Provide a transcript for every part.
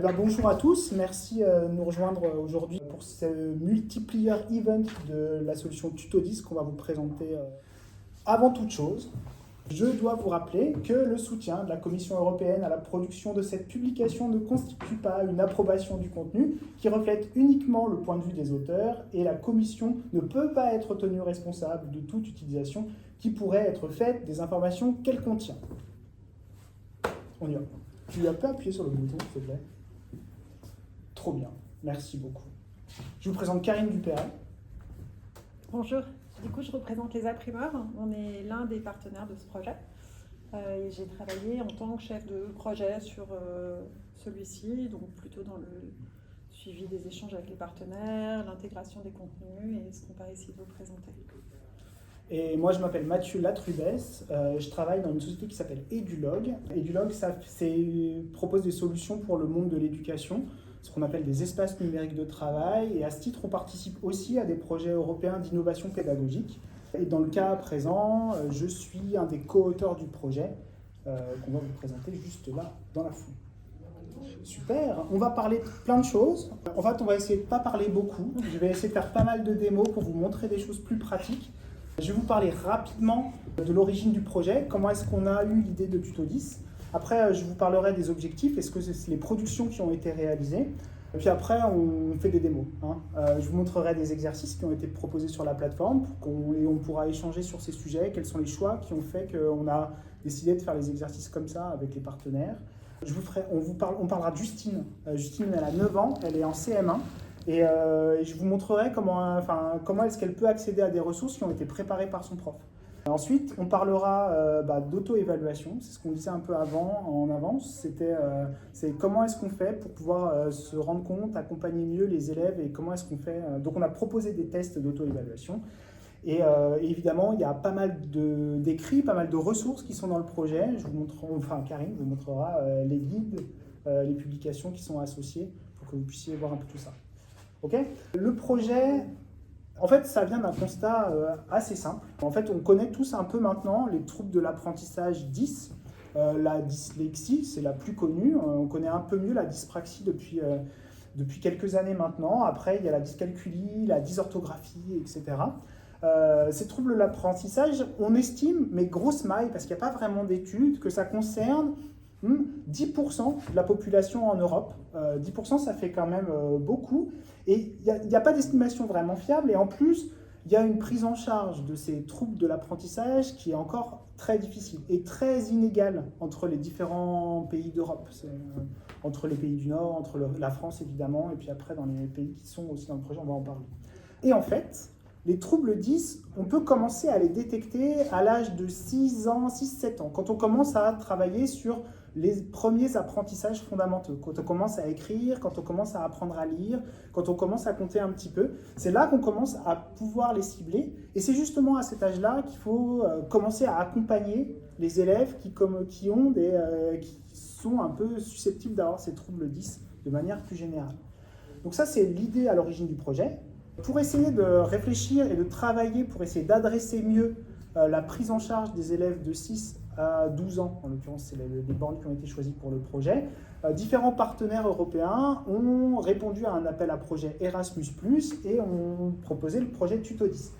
Bonjour à tous, merci de nous rejoindre aujourd'hui pour ce multiplier event de la solution Tuto10 qu'on va vous présenter. Avant toute chose, je dois vous rappeler que le soutien de la Commission européenne à la production de cette publication ne constitue pas une approbation du contenu qui reflète uniquement le point de vue des auteurs et la Commission ne peut pas être tenue responsable de toute utilisation qui pourrait être faite des informations qu'elle contient. On y va. Tu peux appuyer sur le bouton, s'il te plaît. Trop bien, merci beaucoup. Je vous présente Karine Dupéret. Bonjour, du coup je représente les imprimeurs. On est l'un des partenaires de ce projet. Et j'ai travaillé en tant que chef de projet sur celui-ci, donc plutôt dans le suivi des échanges avec les partenaires, l'intégration des contenus et ce qu'on va essayer de vous présenter. Et moi, je m'appelle Mathieu Latrubès. Je travaille dans une société qui s'appelle Edulog. Edulog, propose des solutions pour le monde de l'éducation, ce qu'on appelle des espaces numériques de travail. Et à ce titre, on participe aussi à des projets européens d'innovation pédagogique. Et dans le cas présent, je suis un des co-auteurs du projet qu'on va vous présenter juste là, dans la foule. Super, on va parler de plein de choses. En fait, on va essayer de ne pas parler beaucoup. Je vais essayer de faire pas mal de démos pour vous montrer des choses plus pratiques. Je vais vous parler rapidement de l'origine du projet, comment est-ce qu'on a eu l'idée de Tuto10. Après, je vous parlerai des objectifs, est-ce que c'est les productions qui ont été réalisées. Et puis après, on fait des démos. Je vous montrerai des exercices qui ont été proposés sur la plateforme et on pourra échanger sur ces sujets, quels sont les choix qui ont fait qu'on a décidé de faire les exercices comme ça avec les partenaires. On parlera de Justine. Justine, elle a 9 ans, elle est en CM1. Et je vous montrerai comment est-ce qu'elle peut accéder à des ressources qui ont été préparées par son prof. Ensuite, on parlera d'auto-évaluation. C'est ce qu'on disait un peu en avance. C'est comment est-ce qu'on fait pour pouvoir se rendre compte, accompagner mieux les élèves et comment est-ce qu'on fait. Donc, on a proposé des tests d'auto-évaluation. Et évidemment, il y a pas mal d'écrits, pas mal de ressources qui sont dans le projet. Karine vous montrera les guides, les publications qui sont associées pour que vous puissiez voir un peu tout ça. Okay. Le projet, en fait, ça vient d'un constat assez simple. En fait, on connaît tous un peu maintenant les troubles de l'apprentissage 10. La dyslexie, c'est la plus connue. On connaît un peu mieux la dyspraxie depuis quelques années maintenant. Après, il y a la dyscalculie, la dysorthographie, etc. Ces troubles de l'apprentissage, on estime, mais grosse maille, parce qu'il n'y a pas vraiment d'études, que ça concerne 10% de la population en Europe. 10%, ça fait quand même beaucoup. Et il n'y a pas d'estimation vraiment fiable. Et en plus, il y a une prise en charge de ces troubles de l'apprentissage qui est encore très difficile et très inégale entre les différents pays d'Europe. Entre les pays du Nord, entre la France évidemment, et puis après dans les pays qui sont aussi dans le projet, on va en parler. Et en fait, les troubles 10, on peut commencer à les détecter à l'âge de 6-7 ans, quand on commence à travailler sur les premiers apprentissages fondamentaux, quand on commence à écrire, quand on commence à apprendre à lire, quand on commence à compter un petit peu. C'est là qu'on commence à pouvoir les cibler. Et c'est justement à cet âge-là qu'il faut commencer à accompagner les élèves qui sont un peu susceptibles d'avoir ces troubles 10 de manière plus générale. Donc ça, c'est l'idée à l'origine du projet. Pour essayer de réfléchir et de travailler, pour essayer d'adresser mieux la prise en charge des élèves de 6 à 12 ans, en l'occurrence c'est les bornes qui ont été choisies pour le projet, différents partenaires européens ont répondu à un appel à projet Erasmus+, et ont proposé le projet Tuto10.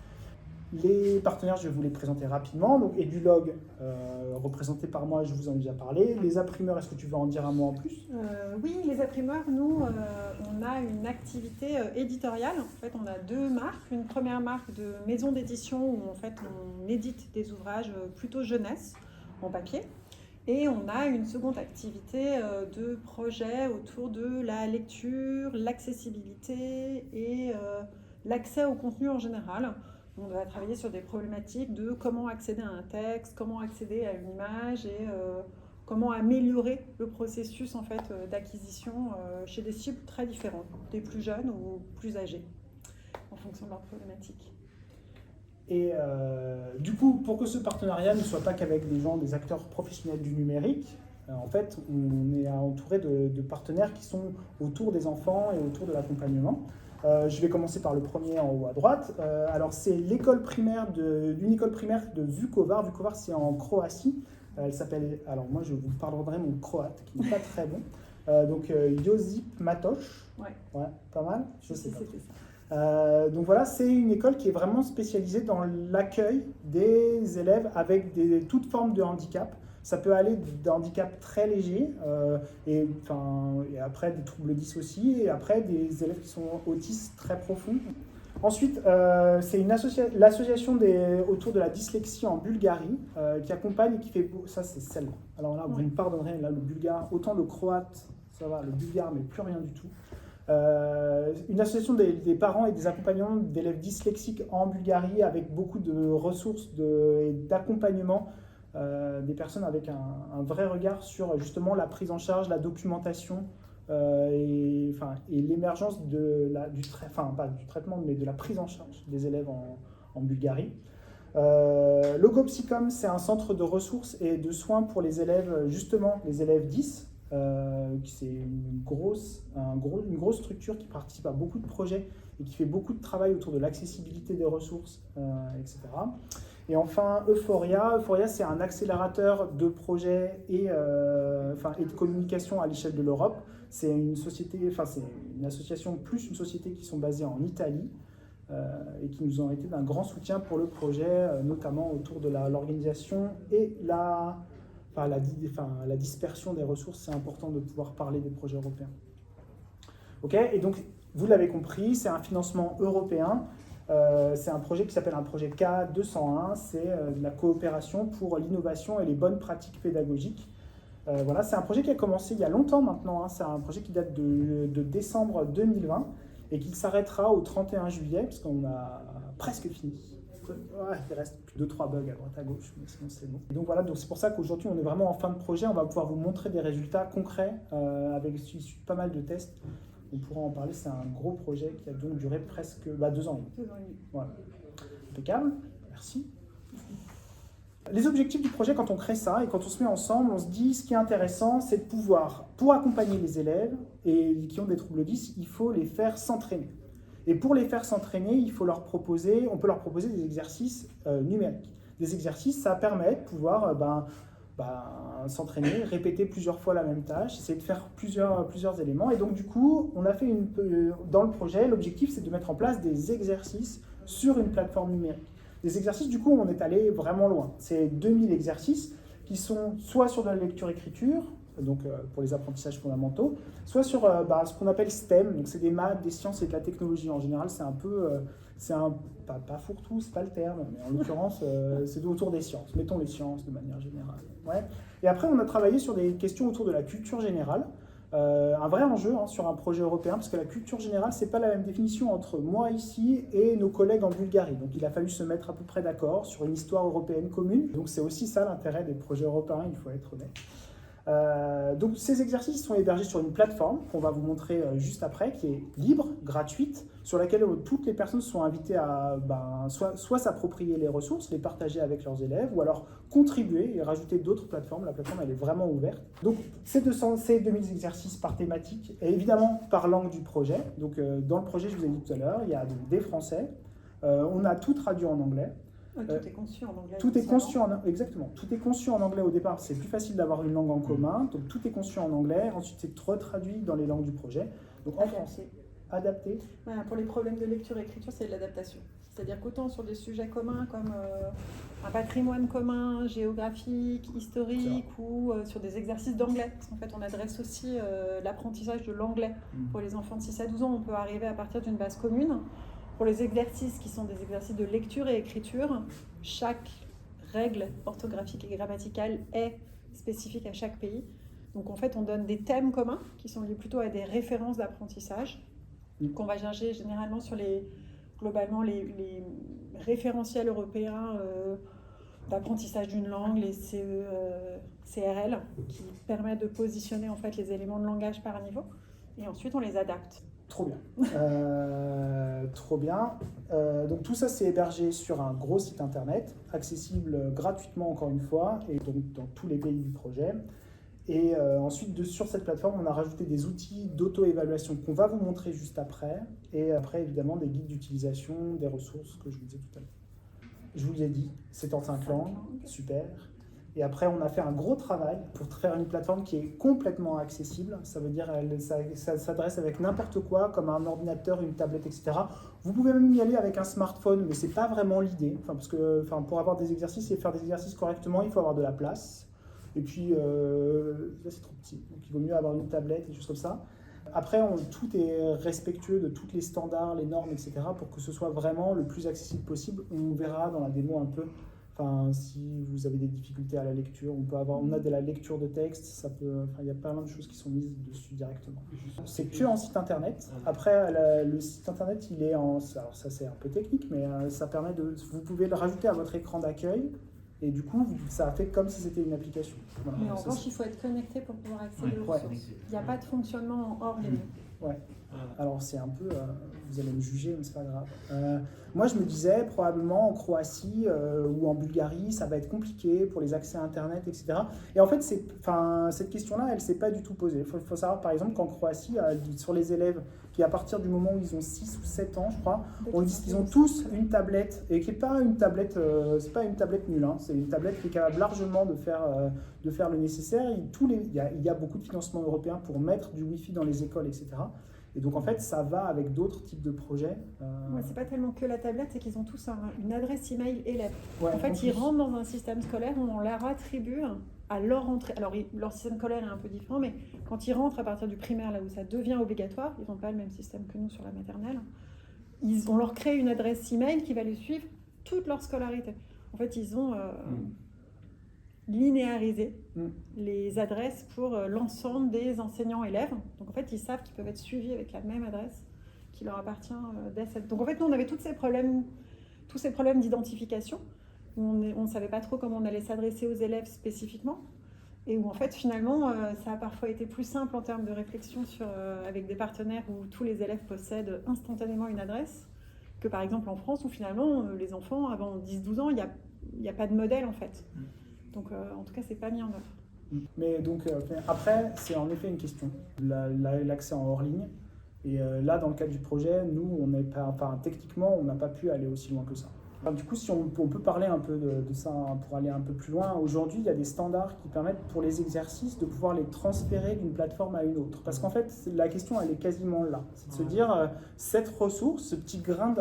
Les partenaires, je vais vous les présenter rapidement. Donc Edulog, représenté par moi, je vous en ai déjà parlé. Les imprimeurs, est-ce que tu veux en dire un mot en plus ? Oui, les imprimeurs, nous, on a une activité éditoriale. En fait, on a 2 marques. Une première marque de maison d'édition où en fait, on édite des ouvrages plutôt jeunesse en papier. Et on a une seconde activité de projet autour de la lecture, l'accessibilité et l'accès au contenu en général. On va travailler sur des problématiques de comment accéder à un texte, comment accéder à une image et comment améliorer le processus en fait, d'acquisition chez des cibles très différentes, des plus jeunes ou plus âgés, en fonction de leurs problématiques. Et du coup, pour que ce partenariat ne soit pas qu'avec des acteurs professionnels du numérique, en fait, on est entouré de partenaires qui sont autour des enfants et autour de l'accompagnement. Je vais commencer par le premier en haut à droite. Alors, c'est l'une école primaire de Vukovar. Vukovar, c'est en Croatie. Elle s'appelle. Alors, moi, je vous parlerai mon croate, qui n'est pas très bon. Josip Matoš. Ouais, Pas mal. Je sais pas. c'était ça. Donc voilà, c'est une école qui est vraiment spécialisée dans l'accueil des élèves avec toutes formes de handicap. Ça peut aller d'un handicap très léger et après des troubles 10 aussi, et après des élèves qui sont autistes très profonds. Ensuite, c'est l'association autour de la dyslexie en Bulgarie qui accompagne et qui fait... Ça, c'est celle-là. Alors là, vous me pardonnerez, là, le bulgare, autant le croate, ça va, le bulgare, mais plus rien du tout. Une association des parents et des accompagnants d'élèves dyslexiques en Bulgarie avec beaucoup de ressources et d'accompagnement des personnes avec un vrai regard sur justement la prise en charge, la documentation et l'émergence pas du traitement, mais de la prise en charge des élèves en Bulgarie. Logopsycom, c'est un centre de ressources et de soins pour les élèves, justement les élèves 10. C'est une grosse structure qui participe à beaucoup de projets et qui fait beaucoup de travail autour de l'accessibilité des ressources, etc. Et enfin, Euphoria, c'est un accélérateur de projets et de communication à l'échelle de l'Europe. C'est une association plus une société qui sont basées en Italie et qui nous ont été d'un grand soutien pour le projet, notamment autour de l'organisation et la dispersion des ressources. C'est important de pouvoir parler des projets européens. Ok, et donc, vous l'avez compris, c'est un financement européen. C'est un projet qui s'appelle un projet K201. C'est de la coopération pour l'innovation et les bonnes pratiques pédagogiques. Voilà, c'est un projet qui a commencé il y a longtemps maintenant. C'est un projet qui date de décembre 2020 et qui s'arrêtera au 31 juillet, parce qu'on a presque fini. Ouais, il reste 2-3 bugs à droite à gauche, mais sinon c'est bon. Et donc voilà, c'est pour ça qu'aujourd'hui on est vraiment en fin de projet. On va pouvoir vous montrer des résultats concrets avec pas mal de tests. On pourra en parler. C'est un gros projet qui a donc duré presque 2 ans. 2 ans et demi. Voilà. Impeccable, merci. Les objectifs du projet, quand on crée ça et quand on se met ensemble, on se dit ce qui est intéressant, c'est de pouvoir, pour accompagner les élèves et qui ont des troubles 10, il faut les faire s'entraîner. Et pour les faire s'entraîner, on peut leur proposer des exercices numériques. Des exercices, ça permet de pouvoir s'entraîner, répéter plusieurs fois la même tâche, essayer de faire plusieurs éléments. Et donc du coup, on a fait dans le projet, l'objectif c'est de mettre en place des exercices sur une plateforme numérique. Des exercices, du coup, on est allé vraiment loin. C'est 2000 exercices qui sont soit sur de la lecture-écriture, donc pour les apprentissages fondamentaux, soit sur ce qu'on appelle STEM, donc c'est des maths, des sciences et de la technologie. En général, c'est un peu, pas fourre-tout, c'est pas le terme, mais en l'occurrence, c'est autour des sciences. Mettons les sciences de manière générale. Ouais. Et après, on a travaillé sur des questions autour de la culture générale. Un vrai enjeu sur un projet européen, parce que la culture générale, c'est pas la même définition entre moi ici et nos collègues en Bulgarie. Donc il a fallu se mettre à peu près d'accord sur une histoire européenne commune. Donc c'est aussi ça l'intérêt des projets européens, il faut être honnête. Donc ces exercices sont hébergés sur une plateforme qu'on va vous montrer juste après, qui est libre, gratuite, sur laquelle toutes les personnes sont invitées à soit s'approprier les ressources, les partager avec leurs élèves, ou alors contribuer et rajouter d'autres plateformes. La plateforme, elle est vraiment ouverte. Donc ces 2000 exercices par thématique, et évidemment par langue du projet. Donc dans le projet, je vous ai dit tout à l'heure, il y a donc des Français. On a tout traduit en anglais. Tout est conçu en anglais. Exactement. Tout est conçu en anglais au départ. C'est plus facile d'avoir une langue en commun. Donc tout est conçu en anglais. Ensuite, c'est retraduit dans les langues du projet. Donc en français, adapté. Voilà, pour les problèmes de lecture et écriture, c'est de l'adaptation. C'est-à-dire qu'autant sur des sujets communs comme un patrimoine commun, géographique, historique, ou sur des exercices d'anglais. Parce qu'en fait, on adresse aussi l'apprentissage de l'anglais. Pour les enfants de 6 à 12 ans, on peut arriver à partir d'une base commune. Pour les exercices qui sont des exercices de lecture et écriture, chaque règle orthographique et grammaticale est spécifique à chaque pays. Donc en fait, on donne des thèmes communs qui sont liés plutôt à des références d'apprentissage qu'on va chercher généralement sur globalement les référentiels européens d'apprentissage d'une langue, les CRL, qui permettent de positionner en fait les éléments de langage par niveau. Et ensuite, on les adapte. Trop bien. Trop bien. Donc tout ça, c'est hébergé sur un gros site internet, accessible gratuitement encore une fois, et donc dans tous les pays du projet. Et ensuite, sur cette plateforme, on a rajouté des outils d'auto-évaluation qu'on va vous montrer juste après. Et après, évidemment, des guides d'utilisation, des ressources que je vous disais tout à l'heure. Je vous l'ai dit, c'est en 5 langues, super. Et après, on a fait un gros travail pour faire une plateforme qui est complètement accessible. Ça veut dire ça s'adresse avec n'importe quoi, comme un ordinateur, une tablette, etc. Vous pouvez même y aller avec un smartphone, mais ce n'est pas vraiment l'idée. Parce que pour avoir des exercices et faire des exercices correctement, il faut avoir de la place. Et puis, là, c'est trop petit. Donc, il vaut mieux avoir une tablette et des choses comme ça. Après, tout est respectueux de tous les standards, les normes, etc. pour que ce soit vraiment le plus accessible possible. On verra dans la démo un peu. Si vous avez des difficultés à la lecture, on a de la lecture de texte, il y a pas mal de choses qui sont mises dessus directement. C'est que en site internet. Après, le site internet, il est en... Alors ça, c'est un peu technique, mais ça permet de... Vous pouvez le rajouter à votre écran d'accueil, et du coup, ça fait comme si c'était une application. Voilà, mais en revanche, il faut être connecté pour pouvoir accéder aux ressources. Il n'y a pas de fonctionnement hors ligne. Ouais. Alors c'est un peu, vous allez me juger, mais c'est pas grave. Moi je me disais probablement en Croatie ou en Bulgarie, ça va être compliqué pour les accès à Internet, etc. Et en fait, cette question-là, elle ne s'est pas du tout posée. Il faut savoir par exemple qu'en Croatie, sur les élèves qui à partir du moment où ils ont 6 ou 7 ans, je crois, on dit qu'ils ont tous une tablette, et qui n'est pas une tablette, c'est pas une tablette nulle, hein, c'est une tablette qui est capable largement de faire le nécessaire. Il y a beaucoup de financements européens pour mettre du Wi-Fi dans les écoles, etc. Et donc, en fait, ça va avec d'autres types de projets. Ouais, c'est pas tellement que la tablette, c'est qu'ils ont tous une adresse email élève. Ouais, en fait, ils rentrent dans un système scolaire où on leur attribue à leur entrée. Alors, leur système scolaire est un peu différent, mais quand ils rentrent à partir du primaire, là où ça devient obligatoire, ils n'ont pas le même système que nous sur la maternelle, on leur crée une adresse email qui va les suivre toute leur scolarité. En fait, ils ont linéarisé les adresses pour l'ensemble des enseignants-élèves. Donc en fait, ils savent qu'ils peuvent être suivis avec la même adresse qui leur appartient dès cette... Donc en fait, nous, on avait tous ces problèmes d'identification, où on ne savait pas trop comment on allait s'adresser aux élèves spécifiquement, et où en fait, finalement, ça a parfois été plus simple en termes de réflexion avec des partenaires où tous les élèves possèdent instantanément une adresse, que par exemple en France, où finalement, les enfants, avant 10-12 ans, il n'y a pas de modèle en fait. Donc, en tout cas, c'est pas mis en œuvre. Mais donc, après, c'est en effet une question, l'accès en hors ligne. Et là, dans le cadre du projet, nous, techniquement, on n'a pas pu aller aussi loin que ça. Enfin, du coup, si on peut parler un peu de ça pour aller un peu plus loin, aujourd'hui, il y a des standards qui permettent pour les exercices de pouvoir les transférer d'une plateforme à une autre. Parce qu'en fait, la question, elle est quasiment là. C'est de se dire, cette ressource, ce petit grain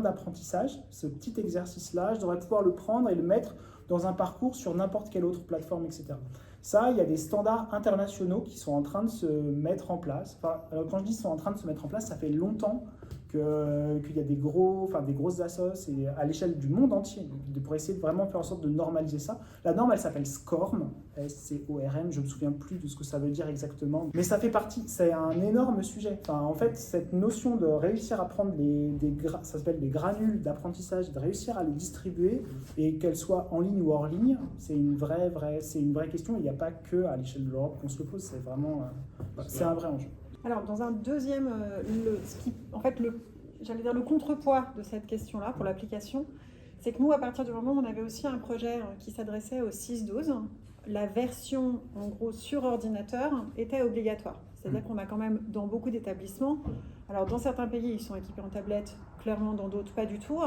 d'apprentissage, ce petit exercice-là, je devrais pouvoir le prendre et le mettre dans un parcours sur n'importe quelle autre plateforme, etc. Ça, il y a des standards internationaux qui sont en train de se mettre en place. Alors quand je dis sont en train de se mettre en place, ça fait longtemps qu'il y a des grosses assos et à l'échelle du monde entier pour essayer de vraiment faire en sorte de normaliser ça. La norme, elle s'appelle SCORM, S-C-O-R-M, je ne me souviens plus de ce que ça veut dire exactement, mais ça fait partie, c'est un énorme sujet. En fait, cette notion de réussir à prendre ça s'appelle des granules d'apprentissage, de réussir à les distribuer et qu'elles soient en ligne ou hors ligne, c'est une vraie question. Il n'y a pas que à l'échelle de l'Europe qu'on se le pose, c'est vraiment, c'est un vrai enjeu. Alors, dans un deuxième, le contrepoids de cette question-là pour l'application, c'est que nous, à partir du moment où on avait aussi un projet qui s'adressait aux 6-12, la version, en gros, sur ordinateur était obligatoire. C'est-à-dire qu'on a quand même, dans beaucoup d'établissements, alors dans certains pays, ils sont équipés en tablette, clairement, dans d'autres, pas du tout.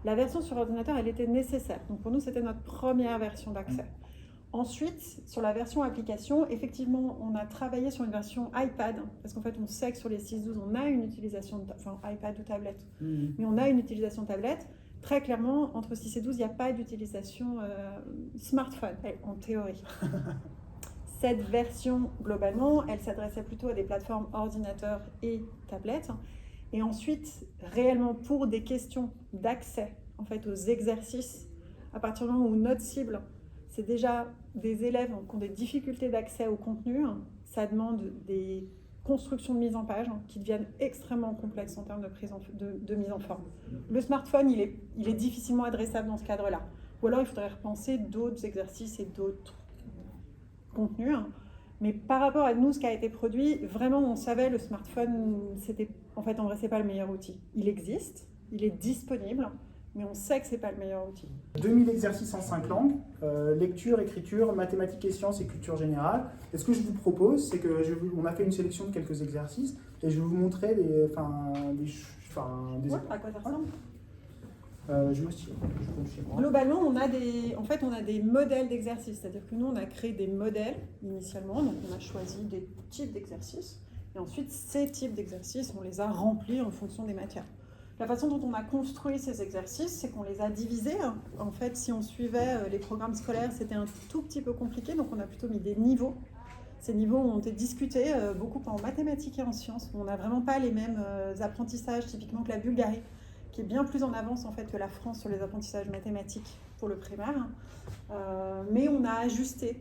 La version sur ordinateur, elle était nécessaire. Donc pour nous, c'était notre première version d'accès. Ensuite, sur la version application, effectivement, on a travaillé sur une version iPad, parce qu'en fait, on sait que sur les 6-12, on a une utilisation, iPad ou tablette, mais on a une utilisation tablette. Très clairement, entre 6 et 12, il n'y a pas d'utilisation smartphone, en théorie. Cette version, globalement, elle s'adressait plutôt à des plateformes ordinateurs et tablettes. Et ensuite, réellement, pour des questions d'accès en fait, aux exercices, à partir du moment où notre cible, c'est déjà des élèves qui ont des difficultés d'accès au contenu, ça demande des constructions de mise en page qui deviennent extrêmement complexes en termes de mise en forme. Le smartphone, il est difficilement adressable dans ce cadre-là. Ou alors, il faudrait repenser d'autres exercices et d'autres contenus. Mais par rapport à nous, ce qui a été produit, vraiment, on savait le smartphone, en vrai, c'est pas le meilleur outil. Il existe, il est disponible, mais on sait que c'est pas le meilleur outil. 2000 exercices en 5 langues, lecture, écriture, mathématiques et sciences et culture générale. Et ce que je vous propose, c'est on a fait une sélection de quelques exercices et je vais vous montrer à quoi ça ressemble. Je me suis chez moi. Globalement, on a des modèles d'exercices, c'est-à-dire que nous, on a créé des modèles initialement, donc on a choisi des types d'exercices, et ensuite, ces types d'exercices, on les a remplis en fonction des matières. La façon dont on a construit ces exercices, c'est qu'on les a divisés. En fait, si on suivait les programmes scolaires, c'était un tout petit peu compliqué, donc on a plutôt mis des niveaux. Ces niveaux ont été discutés beaucoup en mathématiques et en sciences. On n'a vraiment pas les mêmes apprentissages, typiquement que la Bulgarie, qui est bien plus en avance en fait que la France sur les apprentissages mathématiques pour le primaire. Mais on a ajusté.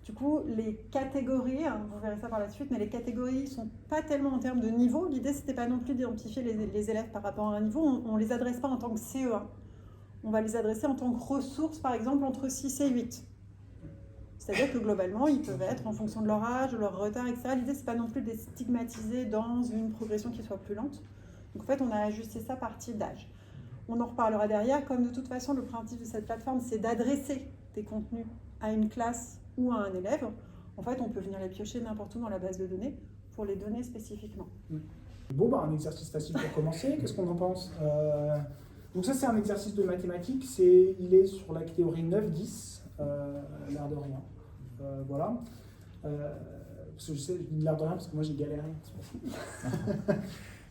Du coup, les catégories, vous verrez ça par la suite, mais les catégories ne sont pas tellement en termes de niveau. L'idée, ce n'était pas non plus d'identifier les élèves par rapport à un niveau. On ne les adresse pas en tant que CE1. On va les adresser en tant que ressources, par exemple, entre 6 et 8. C'est-à-dire que globalement, ils peuvent être en fonction de leur âge, de leur retard, etc. L'idée, ce n'est pas non plus de les stigmatiser dans une progression qui soit plus lente. Donc en fait, on a ajusté ça par type d'âge. On en reparlera derrière. Comme de toute façon, le principe de cette plateforme, c'est d'adresser des contenus à une classe ou à un élève. En fait, on peut venir les piocher n'importe où dans la base de données pour les donner spécifiquement. Bon, un exercice facile pour commencer. Qu'est-ce qu'on en pense? Donc ça, c'est un exercice de mathématiques. Il est sur la théorie 9-10, l'air de rien. Voilà. Parce que je sais, je dis l'air de rien parce que moi, j'ai galéré.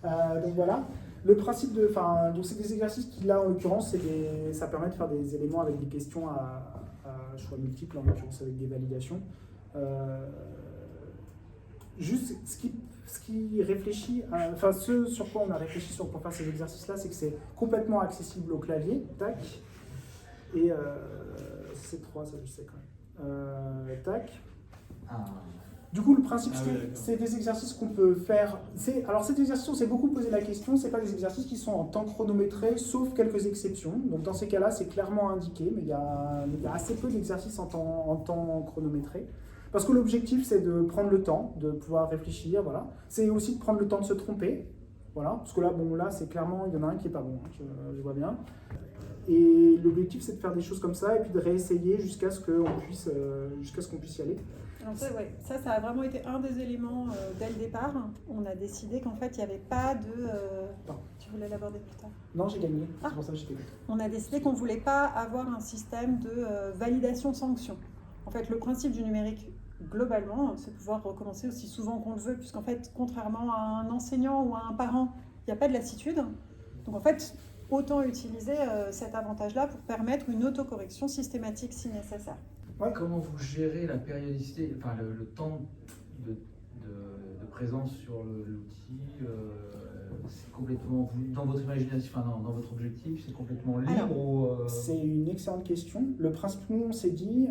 Donc voilà. Le principe donc c'est des exercices qui, là, en l'occurrence, ça permet de faire des éléments avec des questions à choix multiples, en l'occurrence avec des validations. Juste, ce qui réfléchit, ce sur quoi on a réfléchi pour faire ces exercices-là, c'est que c'est complètement accessible au clavier, tac, et c'est 3, ça je sais quand même, tac. Du coup, le principe, c'est des exercices qu'on peut faire. Alors, cet exercice, on s'est beaucoup posé la question, c'est pas des exercices qui sont en temps chronométré, sauf quelques exceptions. Donc, dans ces cas-là, c'est clairement indiqué, mais il y a assez peu d'exercices en temps chronométré. Parce que l'objectif, c'est de prendre le temps, de pouvoir réfléchir, voilà. C'est aussi de prendre le temps de se tromper, voilà. Parce que là, c'est clairement, il y en a un qui est pas bon, je vois bien. Et l'objectif, c'est de faire des choses comme ça et puis de réessayer jusqu'à ce qu'on puisse y aller. Alors ça a vraiment été un des éléments dès le départ. On a décidé qu'en fait, il n'y avait pas de... Tu voulais l'aborder plus tard? Non, j'ai gagné. C'est pour ça que j'étais... On a décidé qu'on ne voulait pas avoir un système de validation-sanction. En fait, le principe du numérique, globalement, c'est de pouvoir recommencer aussi souvent qu'on le veut, puisqu'en fait, contrairement à un enseignant ou à un parent, il n'y a pas de lassitude. Donc en fait, autant utiliser cet avantage-là pour permettre une autocorrection systématique si nécessaire. Ouais, comment vous gérez la périodicité, enfin le temps de présence sur l'outil, c'est complètement, dans votre imagination, dans votre objectif, c'est complètement libre? C'est une excellente question. Le principe, nous, on s'est dit,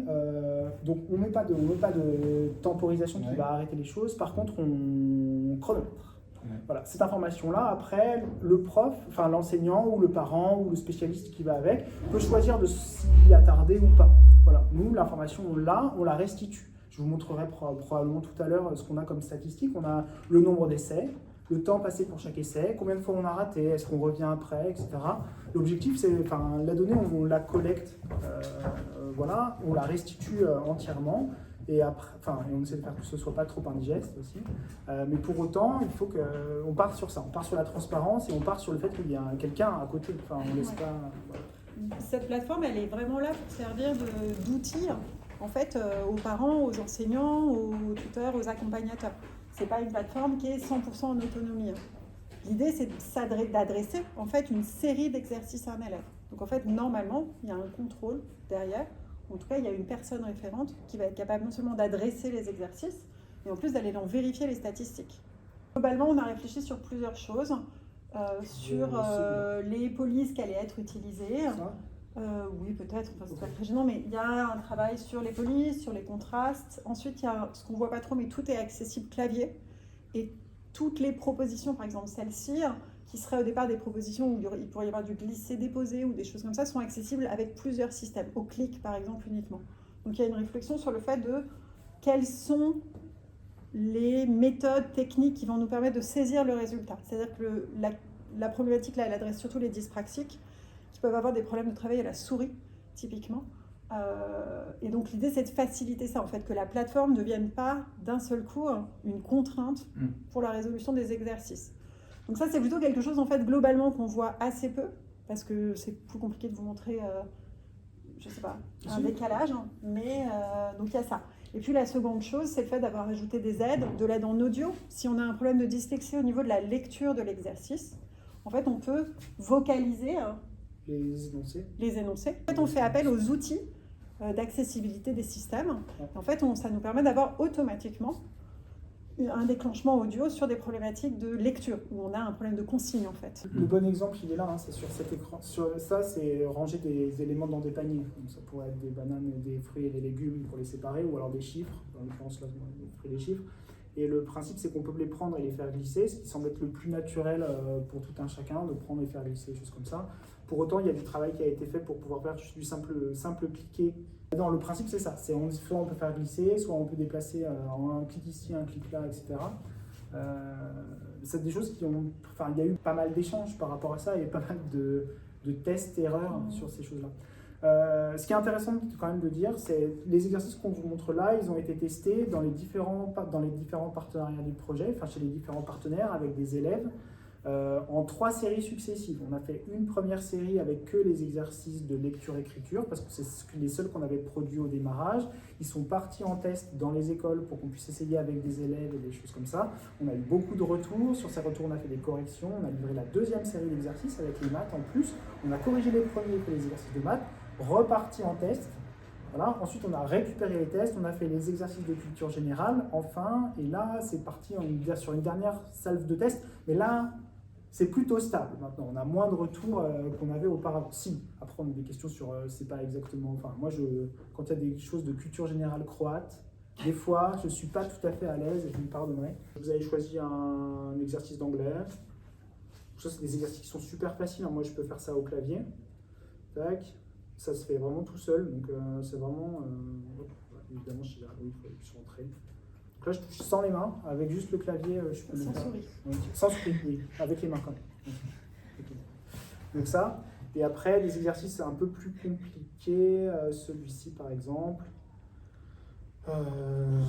donc on met pas de temporisation qui va arrêter les choses, par contre, on chronomètre. Voilà, cette information-là, après, le prof, l'enseignant ou le parent ou le spécialiste qui va avec peut choisir de s'y attarder ou pas. Voilà, nous, l'information, on la restitue. Je vous montrerai probablement tout à l'heure ce qu'on a comme statistique. On a le nombre d'essais, le temps passé pour chaque essai, combien de fois on a raté, est-ce qu'on revient après, etc. L'objectif, c'est, la donnée, on la collecte, voilà, on la restitue entièrement. Et après, on essaie de faire que ce ne soit pas trop indigeste aussi. Mais pour autant, il faut qu'on parte sur ça. On part sur la transparence et on part sur le fait qu'il y a quelqu'un à côté. On laisse pas... Voilà. Cette plateforme, elle est vraiment là pour servir d'outil en fait, aux parents, aux enseignants, aux tuteurs, aux accompagnateurs. Ce n'est pas une plateforme qui est 100% en autonomie. L'idée, c'est d'adresser en fait une série d'exercices à un élève. Donc en fait, normalement, il y a un contrôle derrière. En tout cas, il y a une personne référente qui va être capable non seulement d'adresser les exercices, mais en plus d'aller en vérifier les statistiques. Globalement, on a réfléchi sur plusieurs choses, sur les polices qui allaient être utilisées. Oui, peut-être, c'est pas très gênant, mais il y a un travail sur les polices, sur les contrastes. Ensuite, il y a ce qu'on ne voit pas trop, mais tout est accessible clavier. Et toutes les propositions, par exemple celle-ci, qui seraient au départ des propositions où il pourrait y avoir du glisser-déposer ou des choses comme ça, sont accessibles avec plusieurs systèmes, au clic par exemple uniquement. Donc il y a une réflexion sur le fait de quelles sont les méthodes techniques qui vont nous permettre de saisir le résultat. C'est-à-dire que la problématique là, elle adresse surtout les dyspraxiques qui peuvent avoir des problèmes de travail à la souris, typiquement. Et donc l'idée c'est de faciliter ça, en fait, que la plateforme ne devienne pas d'un seul coup une contrainte pour la résolution des exercices. Donc ça, c'est plutôt quelque chose, en fait, globalement, qu'on voit assez peu. parce que c'est plus compliqué de vous montrer, je sais pas, un Si. décalage, hein. Mais donc il y a ça. Et puis la seconde chose, c'est le fait d'avoir ajouté des aides, de l'aide en audio. Si on a un problème de dyslexie au niveau de la lecture de l'exercice, en fait, on peut vocaliser Les énoncés. les énoncés. En fait, on fait appel aux outils d'accessibilité des systèmes. En fait, ça nous permet d'avoir automatiquement un déclenchement audio sur des problématiques de lecture, où on a un problème de consigne en fait. Le bon exemple, il est là, hein, c'est sur cet écran. Sur ça, c'est ranger des éléments dans des paniers. Donc, ça pourrait être des bananes, des fruits et des légumes pour les séparer, ou alors des chiffres, en l'occurrence là, des fruits et des chiffres. Et le principe, c'est qu'on peut les prendre et les faire glisser, ce qui semble être le plus naturel pour tout un chacun, de prendre et faire glisser, des choses comme ça. Pour autant, il y a du travail qui a été fait pour pouvoir faire juste du simple cliquer. Non, le principe, c'est ça. Soit on peut faire glisser, soit on peut déplacer un clic ici, un clic là, etc. C'est des choses qui ont... Enfin, il y a eu pas mal d'échanges par rapport à ça, et pas mal de tests, erreurs sur ces choses-là. Ce qui est intéressant quand même de dire, c'est les exercices qu'on vous montre là, ils ont été testés dans les différents partenariats du projet, enfin chez les différents partenaires avec des élèves, en 3 séries successives. On a fait une première série avec que les exercices de lecture-écriture, parce que c'est les seuls qu'on avait produits au démarrage. Ils sont partis en test dans les écoles pour qu'on puisse essayer avec des élèves et des choses comme ça. On a eu beaucoup de retours. Sur ces retours, on a fait des corrections. On a livré la 2e série d'exercices avec les maths en plus. On a corrigé les premiers et fait les exercices de maths, reparti en test. Voilà. Ensuite, on a récupéré les tests, on a fait les exercices de culture générale, enfin, et là, c'est parti sur une dernière salve de tests. Mais là, c'est plutôt stable maintenant. On a moins de retours qu'on avait auparavant. Si, après on a des questions sur, c'est pas exactement... Enfin, moi, quand il y a des choses de culture générale croate, des fois, je suis pas tout à fait à l'aise et je me pardonnerai. Vous avez choisi un exercice d'anglais. Ça, c'est des exercices qui sont super faciles. Moi, je peux faire ça au clavier. Tac. Ça se fait vraiment tout seul. Donc, c'est vraiment... évidemment, il faut rentrer. Donc là, je touche sans les mains, avec juste le clavier, je peux le faire. Sans souris. Oui, sans souris, oui, avec les mains quand même. Okay. Donc ça, et après, les exercices un peu plus compliqués, celui-ci par exemple.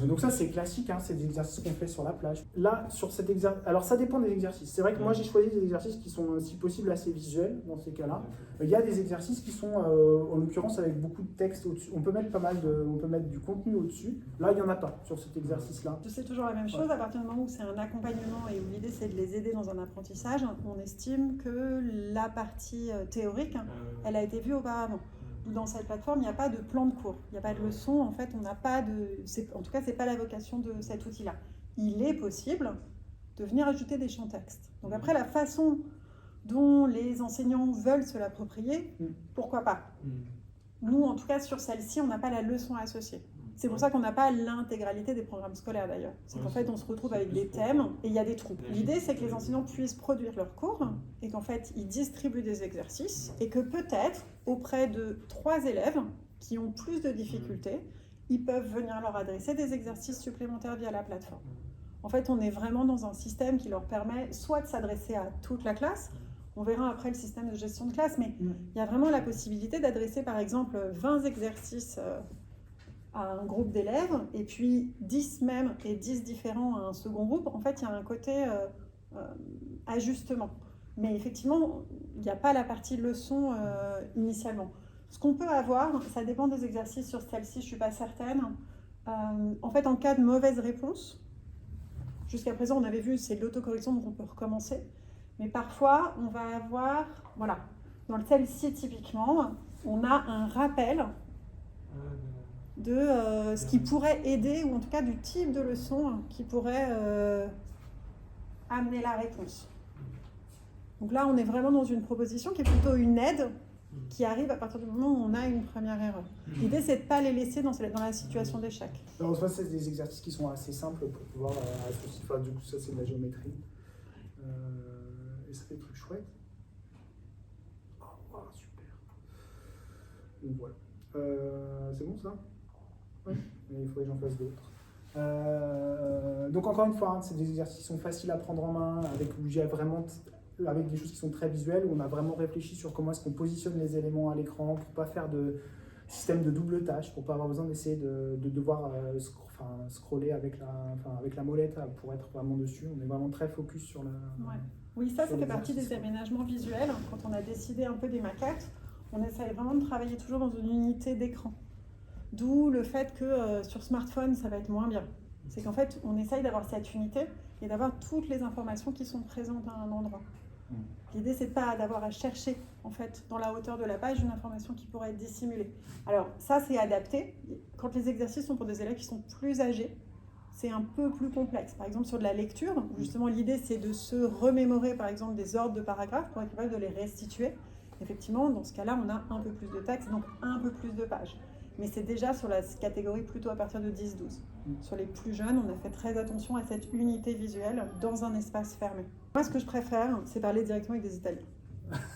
Donc ça, c'est classique, hein, c'est des exercices qu'on fait sur la plage. Là, sur cet exercice, alors ça dépend des exercices. C'est vrai que moi, j'ai choisi des exercices qui sont, si possible, assez visuels dans ces cas-là. Il y a des exercices qui sont, en l'occurrence, avec beaucoup de texte au-dessus. On peut mettre on peut mettre du contenu au-dessus. Là, il n'y en a pas sur cet exercice-là. C'est toujours la même chose, à partir du moment où c'est un accompagnement et où l'idée c'est de les aider dans un apprentissage, on estime que la partie théorique, elle a été vue auparavant. Dans cette plateforme, il n'y a pas de plan de cours, il n'y a pas de leçon, en fait, on n'a pas de... En tout cas, ce n'est pas la vocation de cet outil-là. Il est possible de venir ajouter des champs textes. Donc après, la façon dont les enseignants veulent se l'approprier, pourquoi pas. Nous, en tout cas, sur celle-ci, on n'a pas la leçon associée. C'est pour ça qu'on n'a pas l'intégralité des programmes scolaires d'ailleurs. C'est qu'en fait, on se retrouve avec des thèmes et il y a des trous. L'idée, c'est que les enseignants puissent produire leurs cours et qu'en fait, ils distribuent des exercices et que peut-être, auprès de 3 élèves qui ont plus de difficultés, ils peuvent venir leur adresser des exercices supplémentaires via la plateforme. En fait, on est vraiment dans un système qui leur permet soit de s'adresser à toute la classe, on verra après le système de gestion de classe, mais il y a vraiment la possibilité d'adresser par exemple 20 exercices à un groupe d'élèves, et puis 10 même et 10 différents à un second groupe. En fait, il y a un côté ajustement. Mais effectivement, il n'y a pas la partie leçon initialement. Ce qu'on peut avoir, ça dépend des exercices sur celle-ci, je ne suis pas certaine. En fait, en cas de mauvaise réponse, jusqu'à présent, on avait vu, c'est de l'autocorrection, donc on peut recommencer. Mais parfois, on va avoir, voilà, dans celle-ci typiquement, on a un rappel de ce qui pourrait aider, ou en tout cas du type de leçon qui pourrait amener la réponse. Donc là, on est vraiment dans une proposition qui est plutôt une aide qui arrive à partir du moment où on a une première erreur. L'idée, c'est de ne pas les laisser dans la situation d'échec. Alors, ça, c'est des exercices qui sont assez simples pour pouvoir associer. Enfin, du coup, ça, c'est de la géométrie. Et ça fait des trucs chouettes. Oh, wow, super. Donc voilà. C'est bon ça? Oui. Il faudrait que j'en fasse d'autres. Donc encore une fois, hein, c'est des exercices qui sont faciles à prendre en main, avec des choses qui sont très visuelles, où on a vraiment réfléchi sur comment est-ce qu'on positionne les éléments à l'écran pour ne pas faire de système de double tâche, pour ne pas avoir besoin d'essayer de devoir scroller avec la molette pour être vraiment dessus. On est vraiment très focus sur la... Ouais. Oui, ça fait partie des aménagements visuels. Quand on a décidé un peu des maquettes, on essaye vraiment de travailler toujours dans une unité d'écran. D'où le fait que sur smartphone, ça va être moins bien. C'est qu'en fait, on essaye d'avoir cette unité et d'avoir toutes les informations qui sont présentes à un endroit. L'idée, c'est pas d'avoir à chercher, en fait, dans la hauteur de la page, une information qui pourrait être dissimulée. Alors, ça, c'est adapté. Quand les exercices sont pour des élèves qui sont plus âgés, c'est un peu plus complexe. Par exemple, sur de la lecture, où justement, l'idée, c'est de se remémorer, par exemple, des ordres de paragraphes pour être capable de les restituer. Effectivement, dans ce cas-là, on a un peu plus de texte, donc un peu plus de pages. Mais c'est déjà sur la catégorie plutôt à partir de 10-12. Sur les plus jeunes, on a fait très attention à cette unité visuelle dans un espace fermé. Moi, ce que je préfère, c'est parler directement avec des Italiens.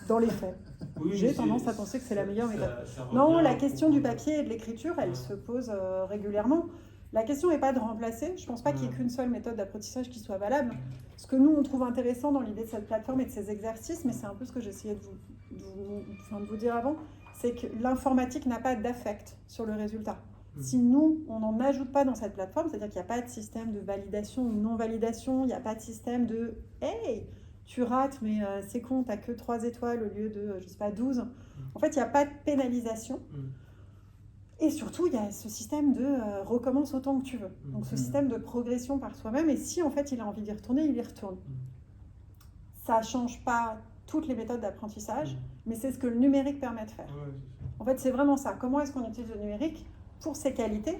Dans les faits. Oui, J'ai tendance à penser que c'est la meilleure méthode. Ça Non, la revient question au- du papier et de l'écriture, elle se pose régulièrement. La question n'est pas de remplacer. Je ne pense pas qu'il n'y ait qu'une seule méthode d'apprentissage qui soit valable. Ce que nous, on trouve intéressant dans l'idée de cette plateforme et de ces exercices, mais c'est un peu ce que j'essayais de vous dire avant, c'est que l'informatique n'a pas d'affect sur le résultat. Si nous, on n'en ajoute pas dans cette plateforme, c'est-à-dire qu'il n'y a pas de système de validation ou non-validation, il n'y a pas de système de « Hey, tu rates, mais c'est con, tu n'as que 3 étoiles au lieu de, je sais pas, 12 ». En fait, il n'y a pas de pénalisation. Et surtout, il y a ce système de recommence autant que tu veux. Donc, ce système de progression par soi-même. Et si, en fait, il a envie d'y retourner, il y retourne. Ça ne change pas toutes les méthodes d'apprentissage, mais c'est ce que le numérique permet de faire. En fait, c'est vraiment ça. Comment est-ce qu'on utilise le numérique pour ses qualités,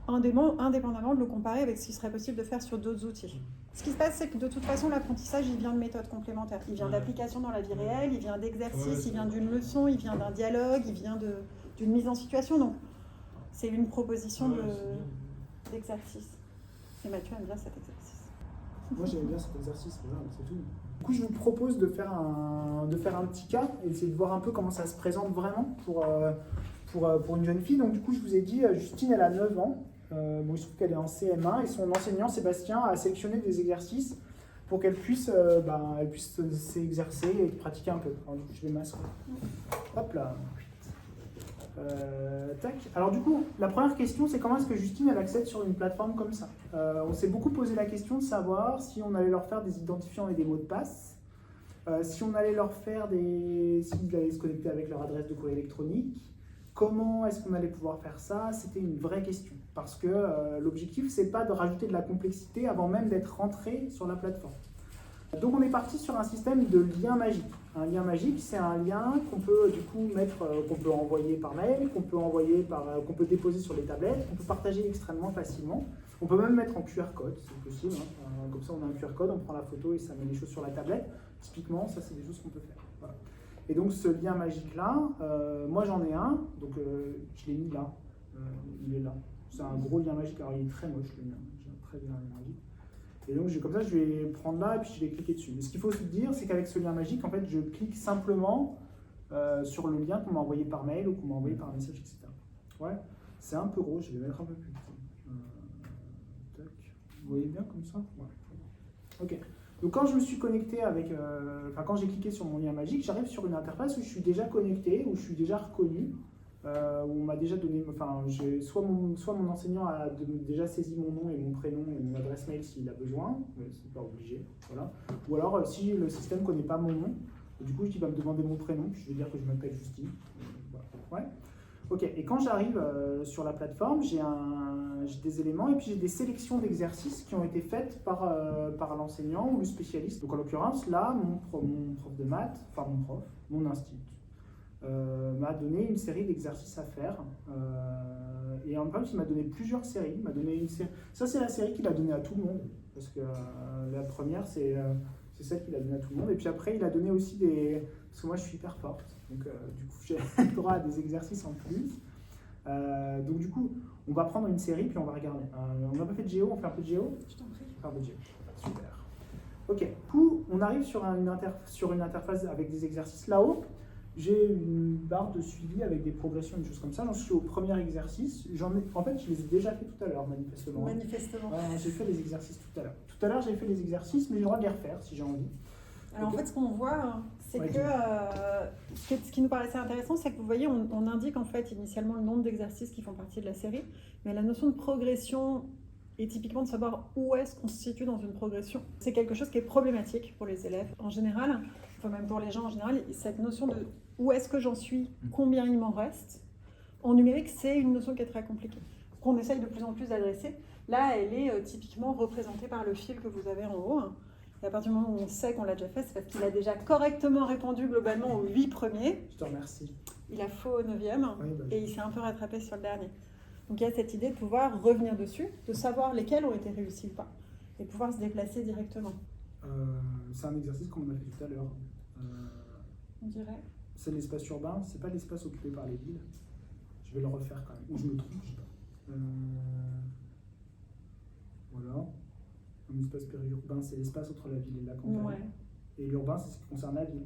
indépendamment de le comparer avec ce qui serait possible de faire sur d'autres outils. Ce qui se passe, c'est que de toute façon, l'apprentissage, il vient de méthodes complémentaires. Il vient d'applications dans la vie réelle, il vient d'exercices, il vient d'une leçon, il vient d'un dialogue, il vient d'une mise en situation. Donc, c'est une proposition d'exercice. Et Mathieu aime bien cet exercice. Moi, j'aime bien cet exercice, voilà, c'est tout. Du coup, je vous propose de faire un petit cas et essayer de voir un peu comment ça se présente vraiment pour une jeune fille. Donc, du coup, je vous ai dit, Justine, elle a 9 ans. Bon, il se trouve qu'elle est en CM1 et son enseignant, Sébastien, a sélectionné des exercices pour qu'elle puisse s'exercer et pratiquer un peu. Alors, du coup, je vais m'asseoir. Hop là. Tac. Alors du coup, la première question, c'est comment est-ce que Justine elle accède sur une plateforme comme ça. On s'est beaucoup posé la question de savoir si on allait leur faire des identifiants et des mots de passe, si on allait leur faire s'ils allaient se connecter avec leur adresse de courrier électronique, comment est-ce qu'on allait pouvoir faire ça. C'était une vraie question, parce que l'objectif, c'est pas de rajouter de la complexité avant même d'être rentré sur la plateforme. Donc on est parti sur un système de lien magique. Un lien magique, c'est un lien qu'on peut du coup mettre, qu'on peut envoyer par mail, qu'on peut déposer sur les tablettes, qu'on peut partager extrêmement facilement. On peut même mettre en QR code, c'est possible. Comme ça, on a un QR code, on prend la photo et ça met les choses sur la tablette. Typiquement, ça c'est des choses qu'on peut faire. Voilà. Et donc ce lien magique là, moi j'en ai un, donc je l'ai mis là. Il est là. C'est un gros lien magique. Alors il est très moche le mien. J'ai un très bien lien magique. Et donc, comme ça, je vais prendre là et puis je vais cliquer dessus. Mais ce qu'il faut se dire, c'est qu'avec ce lien magique, en fait, je clique simplement sur le lien qu'on m'a envoyé par mail ou qu'on m'a envoyé par message, etc. Ouais, c'est un peu gros, je vais mettre un peu plus petit. Tac. Vous voyez bien comme ça? Ouais. Ok. Donc, quand je me suis connecté quand j'ai cliqué sur mon lien magique, j'arrive sur une interface où je suis déjà connecté, où je suis déjà reconnu. Où on m'a déjà donné, soit mon enseignant a déjà saisi mon nom et mon prénom et mon adresse mail s'il a besoin, mais c'est pas obligé, voilà. Ou alors si le système ne connaît pas mon nom, du coup il va me demander mon prénom, puis je vais dire que je m'appelle Justine. Voilà. Ouais. Ok, et quand j'arrive sur la plateforme, j'ai des éléments et puis j'ai des sélections d'exercices qui ont été faites par l'enseignant ou le spécialiste. Donc en l'occurrence, là, mon prof de maths, mon institut, m'a donné une série d'exercices à faire et en même temps il m'a donné plusieurs séries. Ça c'est la série qu'il a donnée à tout le monde parce que la première c'est celle qu'il a donnée à tout le monde et puis après il a donné aussi parce que moi je suis hyper forte donc du coup j'ai le droit à des exercices en plus donc du coup on va prendre une série puis on va regarder. On n'a pas fait de géo, on fait un peu de géo? Je t'en prie. On fait un peu de géo, super. Ok, du coup on arrive sur une interface avec des exercices là-haut. J'ai une barre de suivi avec des progressions, des choses comme ça. J'en suis au premier exercice. En fait, je les ai déjà fait tout à l'heure, manifestement. Manifestement. Ouais, j'ai fait les exercices tout à l'heure. Tout à l'heure, j'ai fait les exercices, mais j'ai le droit de les refaire si j'ai envie. Alors en fait, ce qu'on voit, c'est Ouais, que ce qui nous paraissait intéressant, c'est que vous voyez, on indique en fait initialement le nombre d'exercices qui font partie de la série, mais la notion de progression et typiquement de savoir où est-ce qu'on se situe dans une progression, c'est quelque chose qui est problématique pour les élèves en général, enfin même pour les gens en général. Cette notion de où est-ce que j'en suis, combien il m'en reste, en numérique, c'est une notion qui est très compliquée, qu'on essaye de plus en plus d'adresser. Là, elle est typiquement représentée par le fil que vous avez en haut. Et à partir du moment où on sait qu'on l'a déjà fait, c'est parce qu'il a déjà correctement répondu globalement aux 8 premiers. Je te remercie. Il a faux au 9e Oui, bah, et il s'est un peu rattrapé sur le dernier. Donc il y a cette idée de pouvoir revenir dessus, de savoir lesquels ont été réussis ou pas, et pouvoir se déplacer directement. c'est un exercice qu'on a fait tout à l'heure. On dirait. C'est l'espace urbain, c'est pas l'espace occupé par les villes. Je vais le refaire quand même. Ou je me trompe, je sais pas. Voilà. Un espace périurbain, c'est l'espace entre la ville et la campagne. Ouais, Et l'urbain, c'est ce qui concerne la ville.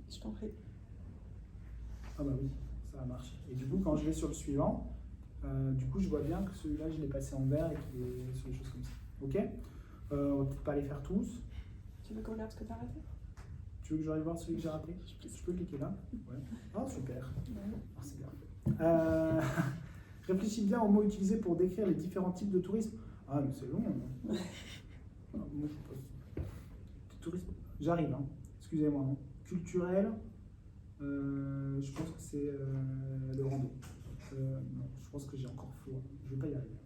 je t'en prie. Ah bah oui, ça a marché. Et du coup, quand je vais sur le suivant, du coup, je vois bien que celui-là, je l'ai passé en vert et qu'il est sur des choses comme ça. Ok. On va peut-être pas les faire tous. Tu veux qu'on regarde ce que tu as raté? Tu veux que j'aille voir celui que j'ai raté? Je peux cliquer là? Ouais. Ah, super. Ouais. Ah, c'est bien. Réfléchis bien aux mots utilisés pour décrire les différents types de tourisme. Ah, mais c'est long. Hein. Ah, moi, je sais pas. Tourisme. J'arrive, hein. Excusez-moi. Hein. Culturel. Je pense que c'est le rando. Non, je pense que j'ai encore faux. Je vais pas y arriver.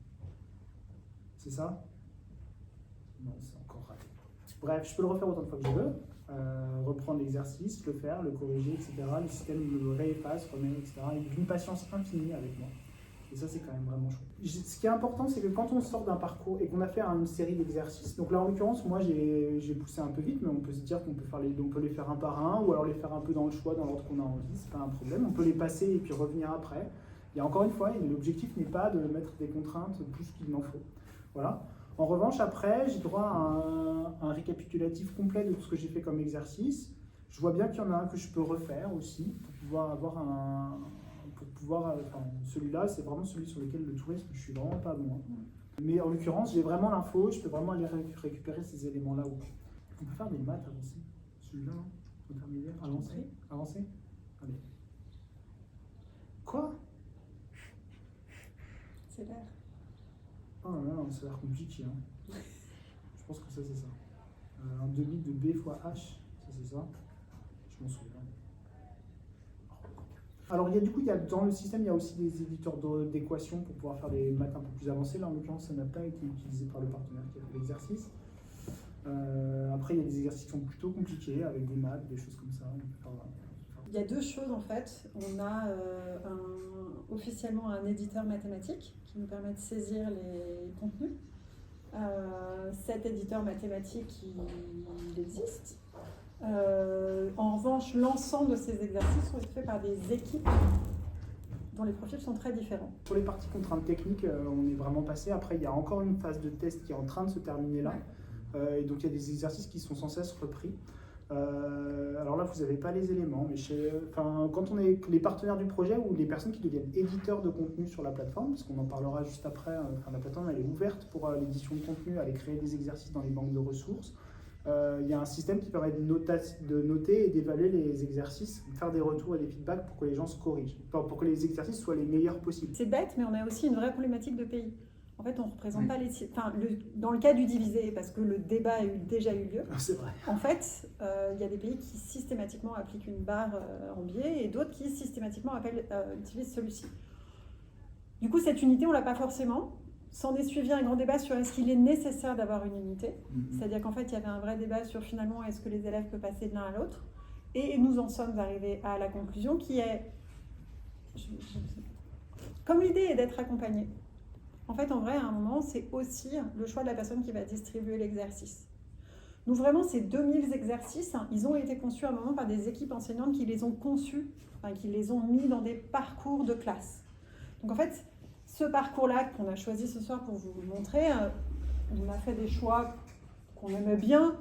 C'est ça? Non, c'est encore raté. Bref, je peux le refaire autant de fois que je veux. Reprendre l'exercice, le faire, le corriger, etc. Le système me réefface, remet, etc. Et d'une patience infinie avec moi. Et ça, c'est quand même vraiment chouette. Ce qui est important, c'est que quand on sort d'un parcours et qu'on a fait une série d'exercices, donc là en l'occurrence, moi j'ai poussé un peu vite, mais on peut se dire qu'on peut, on peut les faire un par un, ou alors les faire un peu dans le choix, dans l'ordre qu'on a envie, c'est pas un problème. On peut les passer et puis revenir après. Et encore une fois, l'objectif n'est pas de mettre des contraintes plus qu'il n'en faut. Voilà. En revanche, après, j'ai droit à un récapitulatif complet de tout ce que j'ai fait comme exercice. Je vois bien qu'il y en a un que je peux refaire aussi, pour pouvoir avoir enfin, celui-là, c'est vraiment celui sur lequel le tourisme, je suis vraiment pas bon. Mais en l'occurrence, j'ai vraiment l'info, je peux vraiment aller récupérer ces éléments-là. On peut faire des maths avancées. Celui-là, non? Intermédiaire, avancé. Avancé. Allez. Quoi? C'est l'air. Oh là là, ça a l'air compliqué. Hein. Je pense que ça, c'est ça. Un demi de B fois H, ça c'est ça. Je m'en souviens. Alors, dans le système, il y a aussi des éditeurs d'équations pour pouvoir faire des maths un peu plus avancées. Là, en l'occurrence, ça n'a pas été utilisé par le partenaire qui a fait l'exercice. Après, il y a des exercices qui sont plutôt compliqués avec des maths, des choses comme ça. Il y a deux choses en fait. On a officiellement un éditeur mathématique qui nous permet de saisir les contenus. Cet éditeur mathématique, il existe. En revanche, l'ensemble de ces exercices sont faits par des équipes dont les profils sont très différents. Sur les parties contraintes techniques, on est vraiment passé. Après, il y a encore une phase de test qui est en train de se terminer là. Et donc, il y a des exercices qui sont sans cesse repris. Alors là, vous n'avez pas les éléments, mais quand on est les partenaires du projet ou les personnes qui deviennent éditeurs de contenu sur la plateforme, parce qu'on en parlera juste après, la plateforme elle est ouverte pour l'édition de contenu, aller créer des exercices dans les banques de ressources. Il y a un système qui permet de noter et d'évaluer les exercices, faire des retours et des feedbacks pour que les gens se corrigent, pour que les exercices soient les meilleurs possibles. C'est bête, mais on a aussi une vraie problématique de pays. En fait, on ne représente pas les... dans le cas du divisé, parce que le débat a déjà eu lieu, C'est vrai. en fait, il y a des pays qui systématiquement appliquent une barre en biais et d'autres qui systématiquement utilisent celui-ci. Du coup, cette unité, on ne l'a pas forcément. S'en est suivi un grand débat sur est-ce qu'il est nécessaire d'avoir une unité. C'est-à-dire qu'en fait, il y avait un vrai débat sur finalement est-ce que les élèves peuvent passer de l'un à l'autre. Et nous en sommes arrivés à la conclusion qui est... Comme l'idée est d'être accompagné. En fait, en vrai, à un moment, c'est aussi le choix de la personne qui va distribuer l'exercice. Nous, vraiment, ces 2000 exercices, ils ont été conçus à un moment par des équipes enseignantes qui les ont conçus, qui les ont mis dans des parcours de classe. Donc, en fait, ce parcours-là qu'on a choisi ce soir pour vous montrer, on a fait des choix qu'on aimait bien,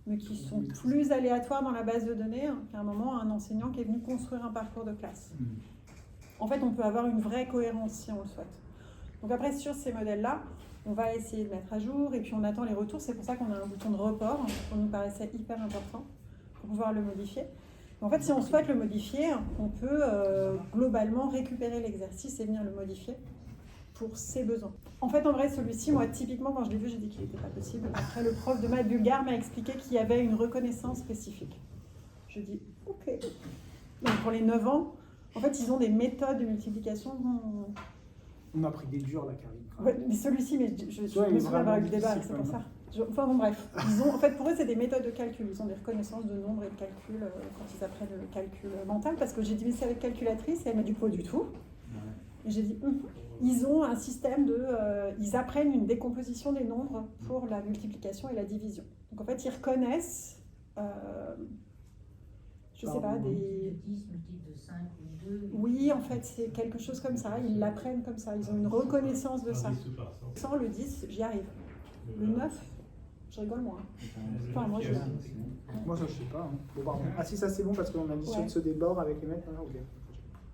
mais qui sont plus aléatoires dans la base de données qu'à un moment, un enseignant qui est venu construire un parcours de classe. En fait, on peut avoir une vraie cohérence si on le souhaite. Donc après, sur ces modèles-là, on va essayer de mettre à jour et puis on attend les retours. C'est pour ça qu'on a un bouton de report, qui nous paraissait hyper important, pour pouvoir le modifier. En fait, si on souhaite le modifier, on peut globalement récupérer l'exercice et venir le modifier pour ses besoins. En fait, en vrai, celui-ci, moi, typiquement, quand je l'ai vu, j'ai dit qu'il n'était pas possible. Après, le prof de maths bulgare m'a expliqué qu'il y avait une reconnaissance spécifique. Je dis, ok. Donc, pour les 9 ans, en fait, ils ont des méthodes de multiplication. On a pris des durs, là, Karine. Ouais, mais celui-ci, mais je me souviens avoir eu le débat, c'est pour ça. Enfin bon, bref. En fait, pour eux, c'est des méthodes de calcul. Ils ont des reconnaissances de nombres et de calcul quand ils apprennent le calcul mental. Parce que j'ai dit, mais c'est avec calculatrice, et elle m'a dit, pas du tout. Et j'ai dit, ils ont un système de... ils apprennent une décomposition des nombres pour la multiplication et la division. Donc en fait, ils reconnaissent... je sais pas, des... 10 multiple de 5 ou 2. Oui, en fait, c'est quelque chose comme ça. Ils l'apprennent comme ça. Ils ont une reconnaissance de ça. Sans le 10, j'y arrive. Le 9, je rigole moins. Enfin, moi, Moi, ça, je sais pas. Hein. Bon, pardon. Ah si, ça, c'est bon parce qu'on a dit sur ce débord avec les mecs. Ah, ok.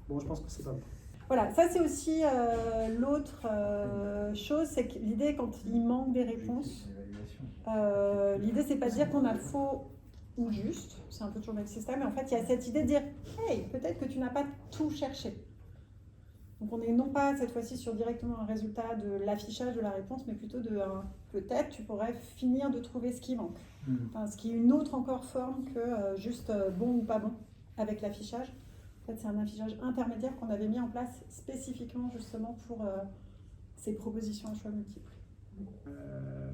Bon, je pense que c'est pas bon. Voilà, ça c'est aussi l'autre chose, c'est que l'idée quand il manque des réponses, l'idée c'est pas de dire qu'on a faux ou juste, c'est un peu toujours le même système, mais en fait il y a cette idée de dire hey, peut-être que tu n'as pas tout cherché. Donc on n'est non pas cette fois-ci sur directement un résultat de l'affichage de la réponse, mais plutôt de peut-être tu pourrais finir de trouver ce qui manque. Enfin, ce qui est une autre encore forme que juste bon ou pas bon avec l'affichage. En fait, c'est un affichage intermédiaire qu'on avait mis en place spécifiquement justement pour ces propositions à choix multiples.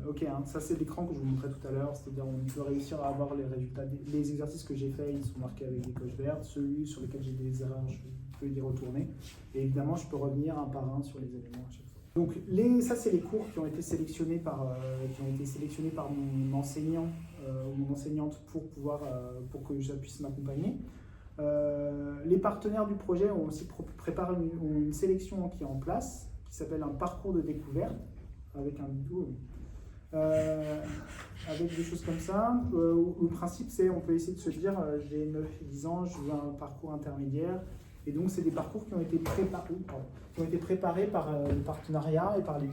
Ok, hein, ça c'est l'écran que je vous montrais tout à l'heure, c'est-à-dire on peut réussir à avoir les résultats, les exercices que j'ai faits, ils sont marqués avec des coches vertes, celui sur lesquels j'ai des erreurs, je peux y retourner, et évidemment je peux revenir un par un sur les éléments à chaque fois. Donc ça c'est les cours qui ont été sélectionnés par mon enseignant ou mon enseignante pour que je puisse m'accompagner. Les partenaires du projet ont aussi préparé une sélection qui est en place, qui s'appelle un parcours de découverte, avec un vidéo, avec des choses comme ça. Le principe, c'est on peut essayer de se dire, j'ai 9 et 10 ans, je veux un parcours intermédiaire, et donc c'est des parcours qui ont été préparés par le partenariat et par les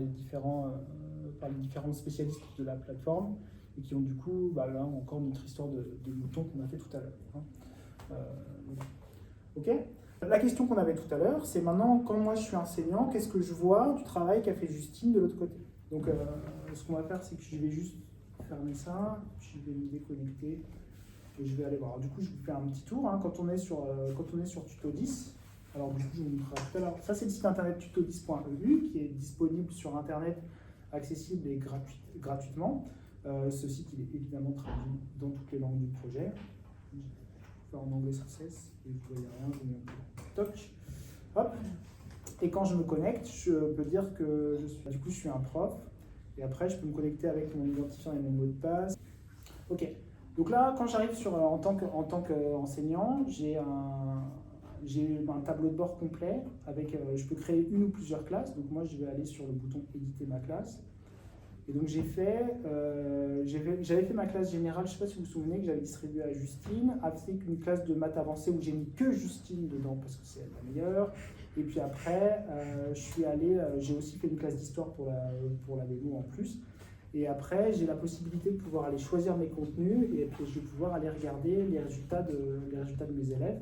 différents spécialistes de la plateforme, et qui ont du coup, là encore notre histoire de mouton qu'on a fait tout à l'heure. Ok. La question qu'on avait tout à l'heure, c'est maintenant, quand moi je suis enseignant, qu'est-ce que je vois du travail qu'a fait Justine de l'autre côté? Donc ce qu'on va faire, c'est que je vais juste fermer ça, je vais me déconnecter et je vais aller voir. Alors, du coup, je vous fais un petit tour. Hein, quand on est sur Tuto 10, alors du coup, je vous montrerai tout à l'heure. Ça, c'est le site internet tuto10.eu qui est disponible sur internet, accessible et gratuitement. Ce site, il est évidemment traduit dans toutes les langues du projet. Je vais faire en anglais sans cesse et vous voyez rien, je mets un peu toc. Hop. Et quand je me connecte, je peux dire que je suis un prof. Et après, je peux me connecter avec mon identifiant et mon mot de passe. Ok. Donc là, quand j'arrive en tant qu'enseignant, j'ai un tableau de bord complet avec, je peux créer une ou plusieurs classes. Donc moi, je vais aller sur le bouton éditer ma classe. Et donc j'avais fait ma classe générale, je ne sais pas si vous vous souvenez, que j'avais distribuée à Justine, avec une classe de maths avancée où j'ai mis que Justine dedans parce que c'est la meilleure. Et puis après, j'ai aussi fait une classe d'histoire pour la démo en plus. Et après, j'ai la possibilité de pouvoir aller choisir mes contenus et puis je vais pouvoir aller regarder les résultats de mes élèves.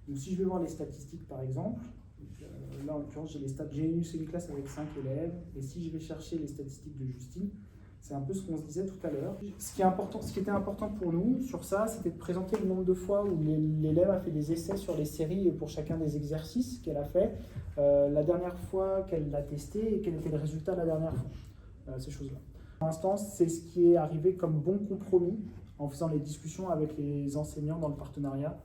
Donc si je vais voir les statistiques par exemple, là en l'occurrence j'ai les stats, c'est une classe avec 5 élèves, et si je vais chercher les statistiques de Justine, c'est un peu ce qu'on se disait tout à l'heure. Ce qui était important pour nous sur ça, c'était de présenter le nombre de fois où l'élève a fait des essais sur les séries pour chacun des exercices qu'elle a fait, la dernière fois qu'elle l'a testé et quel était le résultat la dernière fois, ces choses-là. Pour l'instant, c'est ce qui est arrivé comme bon compromis en faisant les discussions avec les enseignants dans le partenariat.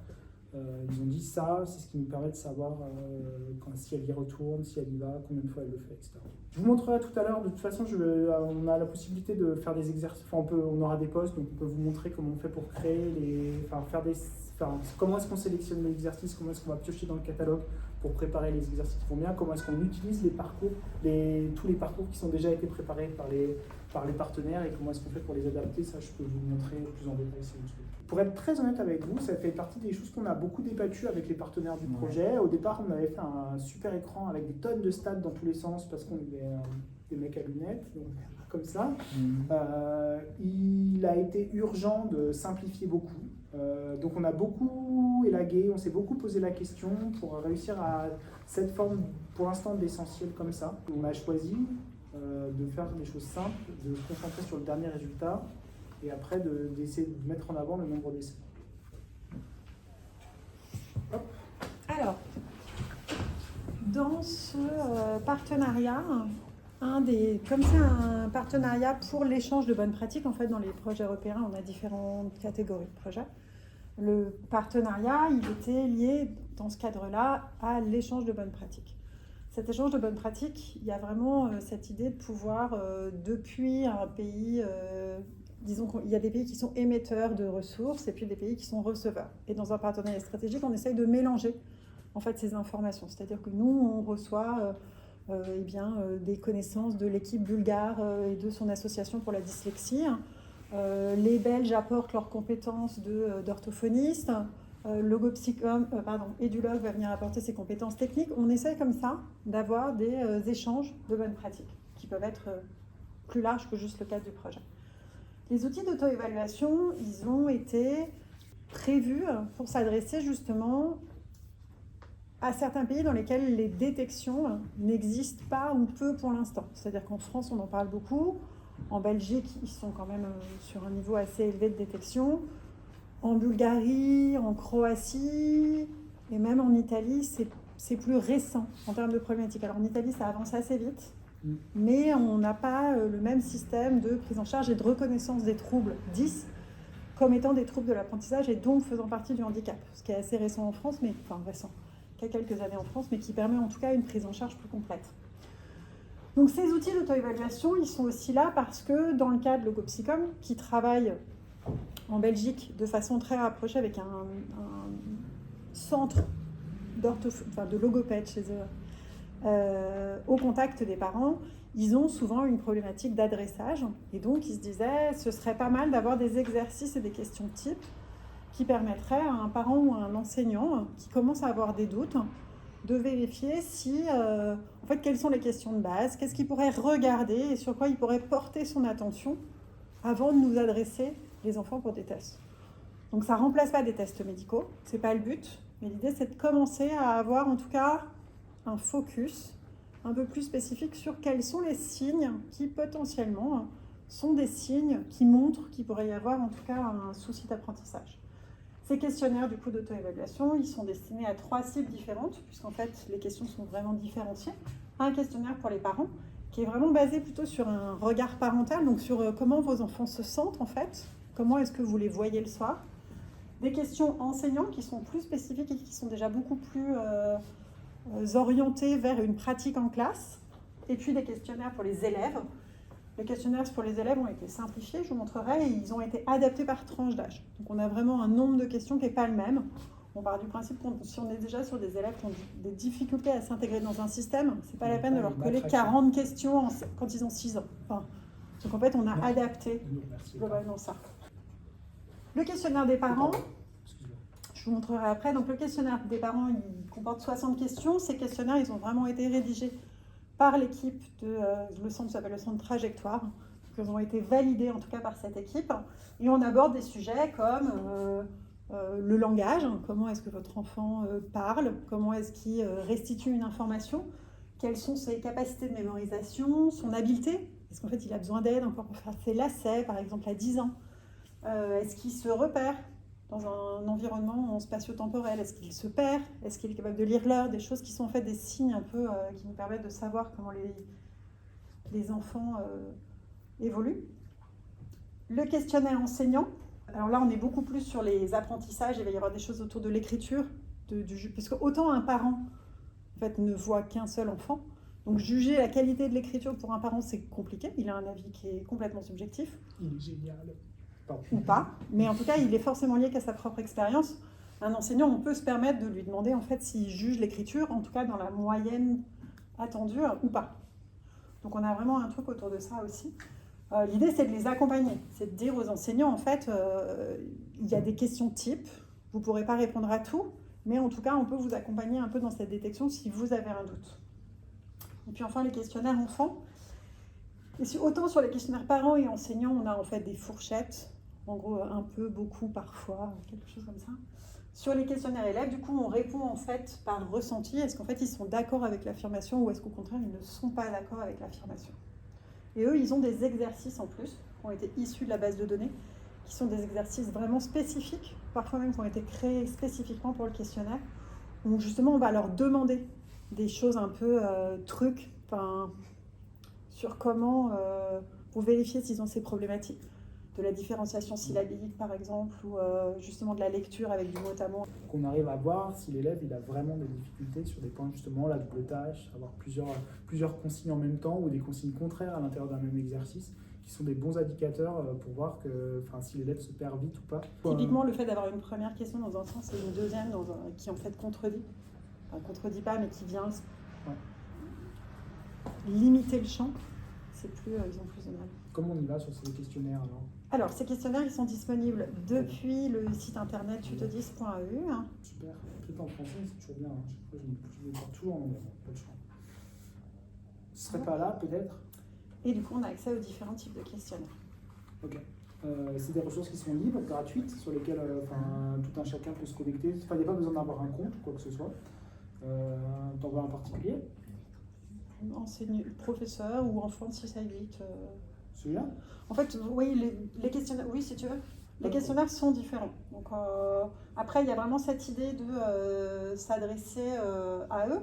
Ils ont dit ça, c'est ce qui nous permet de savoir si elle y retourne, si elle y va, combien de fois elle le fait, etc. Je vous montrerai tout à l'heure, de toute façon, on a la possibilité de faire des exercices, on aura des posts, donc on peut vous montrer comment on fait pour créer comment est-ce qu'on sélectionne les exercices, comment est-ce qu'on va piocher dans le catalogue pour préparer les exercices qui vont bien, comment est-ce qu'on utilise les parcours, tous les parcours qui sont déjà été préparés par les partenaires et comment est-ce qu'on fait pour les adapter, ça je peux vous montrer plus en détail si vous souhaitez. Pour être très honnête avec vous, ça fait partie des choses qu'on a beaucoup débattues avec les partenaires du projet. Au départ, on avait fait un super écran avec des tonnes de stats dans tous les sens parce qu'on avait des mecs à lunettes, donc comme ça. Il a a été urgent de simplifier beaucoup. Donc on a beaucoup élagué, on s'est beaucoup posé la question pour réussir à cette forme pour l'instant d'essentiel comme ça. On a choisi de faire des choses simples, de se concentrer sur le dernier résultat et après d'essayer de mettre en avant le nombre d'essais. Alors, dans ce partenariat, comme c'est un partenariat pour l'échange de bonnes pratiques, en fait, dans les projets européens, on a différentes catégories de projets. Le partenariat, il était lié, dans ce cadre-là, à l'échange de bonnes pratiques. Cet échange de bonnes pratiques, il y a vraiment cette idée de pouvoir, depuis un pays, disons qu'il y a des pays qui sont émetteurs de ressources et puis des pays qui sont receveurs. Et dans un partenariat stratégique, on essaye de mélanger en fait, ces informations. C'est-à-dire que nous, on reçoit des connaissances de l'équipe bulgare et de son association pour la dyslexie. Les Belges apportent leurs compétences d'orthophonistes. Edulogue va venir apporter ses compétences techniques. On essaie comme ça d'avoir des échanges de bonnes pratiques qui peuvent être plus larges que juste le cadre du projet. Les outils d'auto-évaluation, ils ont été prévus pour s'adresser justement à certains pays dans lesquels les détections n'existent pas ou peu pour l'instant. C'est-à-dire qu'en France, on en parle beaucoup. En Belgique, ils sont quand même sur un niveau assez élevé de détection. En Bulgarie, en Croatie et même en Italie, c'est plus récent en termes de problématiques. Alors en Italie, ça avance assez vite, mais on n'a pas le même système de prise en charge et de reconnaissance des troubles 10 comme étant des troubles de l'apprentissage et donc faisant partie du handicap. Ce qui est assez récent en France, mais enfin récent, il y a quelques années en France, mais qui permet en tout cas une prise en charge plus complète. Donc ces outils d'auto-évaluation, ils sont aussi là parce que dans le cadre de Logopsycom, qui travaille en Belgique de façon très rapprochée avec un centre de logopèdes chez eux, au contact des parents, ils ont souvent une problématique d'adressage. Et donc ils se disaient, ce serait pas mal d'avoir des exercices et des questions types qui permettraient à un parent ou à un enseignant qui commence à avoir des doutes de vérifier en fait, quelles sont les questions de base, qu'est-ce qu'il pourrait regarder et sur quoi il pourrait porter son attention avant de nous adresser les enfants pour des tests. Donc ça ne remplace pas des tests médicaux, ce n'est pas le but, mais l'idée c'est de commencer à avoir en tout cas un focus un peu plus spécifique sur quels sont les signes qui potentiellement sont des signes qui montrent qu'il pourrait y avoir en tout cas un souci d'apprentissage. Ces questionnaires du coup d'auto-évaluation, ils sont destinés à 3 cibles différentes, puisqu'en fait les questions sont vraiment différenciées. Un questionnaire pour les parents, qui est vraiment basé plutôt sur un regard parental, donc sur comment vos enfants se sentent en fait, comment est-ce que vous les voyez le soir. Des questions enseignants qui sont plus spécifiques et qui sont déjà beaucoup plus orientées vers une pratique en classe. Et puis des questionnaires pour les élèves. Les questionnaires pour les élèves ont été simplifiés, je vous montrerai, et ils ont été adaptés par tranche d'âge. Donc on a vraiment un nombre de questions qui n'est pas le même. On part du principe que si on est déjà sur des élèves qui ont des difficultés à s'intégrer dans un système, c'est pas la peine de leur coller 40 questions quand ils ont 6 ans. Enfin, donc en fait, on a adapté globalement ça. Le questionnaire des parents, je vous montrerai après. Donc le questionnaire des parents, il comporte 60 questions. Ces questionnaires, ils ont vraiment été rédigés par l'équipe le centre s'appelle le centre Trajectoire. Donc, ils ont été validés en tout cas par cette équipe. Et on aborde des sujets comme le langage, comment est-ce que votre enfant parle, comment est-ce qu'il restitue une information, quelles sont ses capacités de mémorisation, son habileté, est-ce qu'en fait il a besoin d'aide encore pour faire ses lacets par exemple à 10 ans, est-ce qu'il se repère dans un environnement spatio-temporel, est-ce qu'il se perd, est-ce qu'il est capable de lire l'heure, des choses qui sont en fait des signes un peu qui nous permettent de savoir comment les enfants évoluent. Le questionnaire enseignant, alors là on est beaucoup plus sur les apprentissages, il va y avoir des choses autour de l'écriture, puisque autant un parent en fait, ne voit qu'un seul enfant, donc juger la qualité de l'écriture pour un parent c'est compliqué, il a un avis qui est complètement subjectif. Il est génial. Ou pas, mais en tout cas, il est forcément lié qu'à sa propre expérience. Un enseignant, on peut se permettre de lui demander en fait s'il juge l'écriture, en tout cas dans la moyenne attendue ou pas. Donc on a vraiment un truc autour de ça aussi. L'idée, c'est de les accompagner, c'est de dire aux enseignants, en fait, il y a des questions types, vous ne pourrez pas répondre à tout, mais en tout cas, on peut vous accompagner un peu dans cette détection si vous avez un doute. Et puis enfin, les questionnaires enfants. Et autant sur les questionnaires parents et enseignants, on a en fait des fourchettes En gros, un peu, beaucoup, parfois, quelque chose comme ça. Sur les questionnaires élèves, du coup, on répond en fait par ressenti. Est-ce qu'en fait, ils sont d'accord avec l'affirmation ou est-ce qu'au contraire, ils ne sont pas d'accord avec l'affirmation? Et eux, ils ont des exercices en plus, qui ont été issus de la base de données, qui sont des exercices vraiment spécifiques, parfois même qui ont été créés spécifiquement pour le questionnaire. Donc justement, on va leur demander des choses un peu trucs, sur comment, pour vérifier s'ils ont ces problématiques. De la différenciation syllabique par exemple, ou justement de la lecture avec du mot à mot. Qu'on arrive à voir si l'élève il a vraiment des difficultés sur des points justement, la double tâche, avoir plusieurs consignes en même temps ou des consignes contraires à l'intérieur d'un même exercice, qui sont des bons indicateurs pour voir si l'élève se perd vite ou pas. Typiquement, le fait d'avoir une première question dans un sens et une deuxième qui en fait contredit, contredit pas mais qui vient limiter le champ, ils ont plus de mal. Comment on y va sur ces questionnaires alors, ces questionnaires, ils sont disponibles depuis le site internet tutodis.eu. Super. Tout en français, c'est toujours bien. Je les porte toujours en anglais. Pas de choix. Ce serait pas là, peut-être? Et du coup, on a accès aux différents types de questionnaires. Ok. C'est des ressources qui sont libres, gratuites, sur lesquelles tout un chacun peut se connecter. Il n'y a pas besoin d'avoir un compte, quoi que ce soit. T'en vois un particulier? Professeur ou enfant de 6 à 8. Celui-là? En fait, oui, les questionnaires, oui, si tu veux. Les questionnaires sont différents. Donc, après, il y a vraiment cette idée de s'adresser à eux.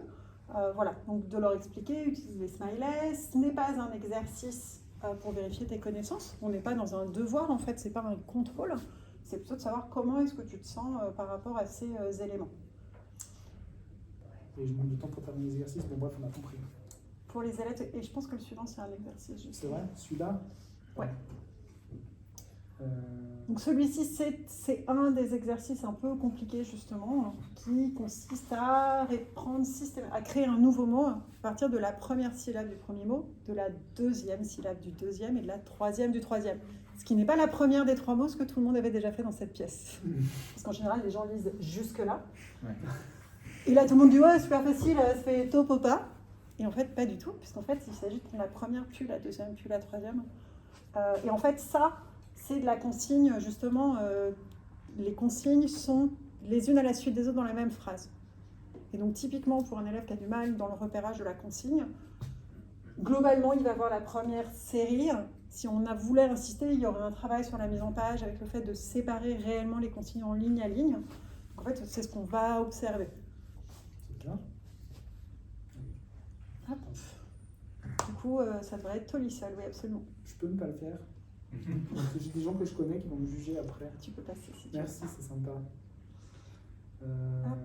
Voilà, donc de leur expliquer, utiliser les smileys. Ce n'est pas un exercice pour vérifier tes connaissances. On n'est pas dans un devoir, en fait, c'est pas un contrôle. C'est plutôt de savoir comment est-ce que tu te sens par rapport à ces éléments. Et je manque de temps pour terminer les exercices, bon bref, on a compris. Pour les élèves, et je pense que le suivant, c'est un exercice. C'est vrai? Celui-là? Ouais. Donc celui-ci, c'est un des exercices un peu compliqués justement, qui consiste à créer un nouveau mot à partir de la première syllabe du premier mot, de la deuxième syllabe du deuxième et de la troisième du troisième. Ce qui n'est pas la première des 3 mots, ce que tout le monde avait déjà fait dans cette pièce. Parce qu'en général, les gens lisent jusque-là. Ouais. Et là, tout le monde dit « ouais, super facile, ça fait topopa ». Et en fait, pas du tout, puisqu'en fait, il s'agit de prendre la première, puis la deuxième, puis la troisième. Et en fait, ça, c'est de la consigne, justement, les consignes sont les unes à la suite des autres dans la même phrase. Et donc, typiquement, pour un élève qui a du mal dans le repérage de la consigne, globalement, il va voir la première série. Si on voulait insister, il y aurait un travail sur la mise en page avec le fait de séparer réellement les consignes en ligne à ligne. Donc, en fait, c'est ce qu'on va observer. C'est bien. Hop. Du coup, ça devrait être Tolissol, oui, absolument. Je peux ne pas le faire. Parce que j'ai des gens que je connais qui vont me juger après. Tu peux passer si tu veux. Merci, c'est sympa. Donc,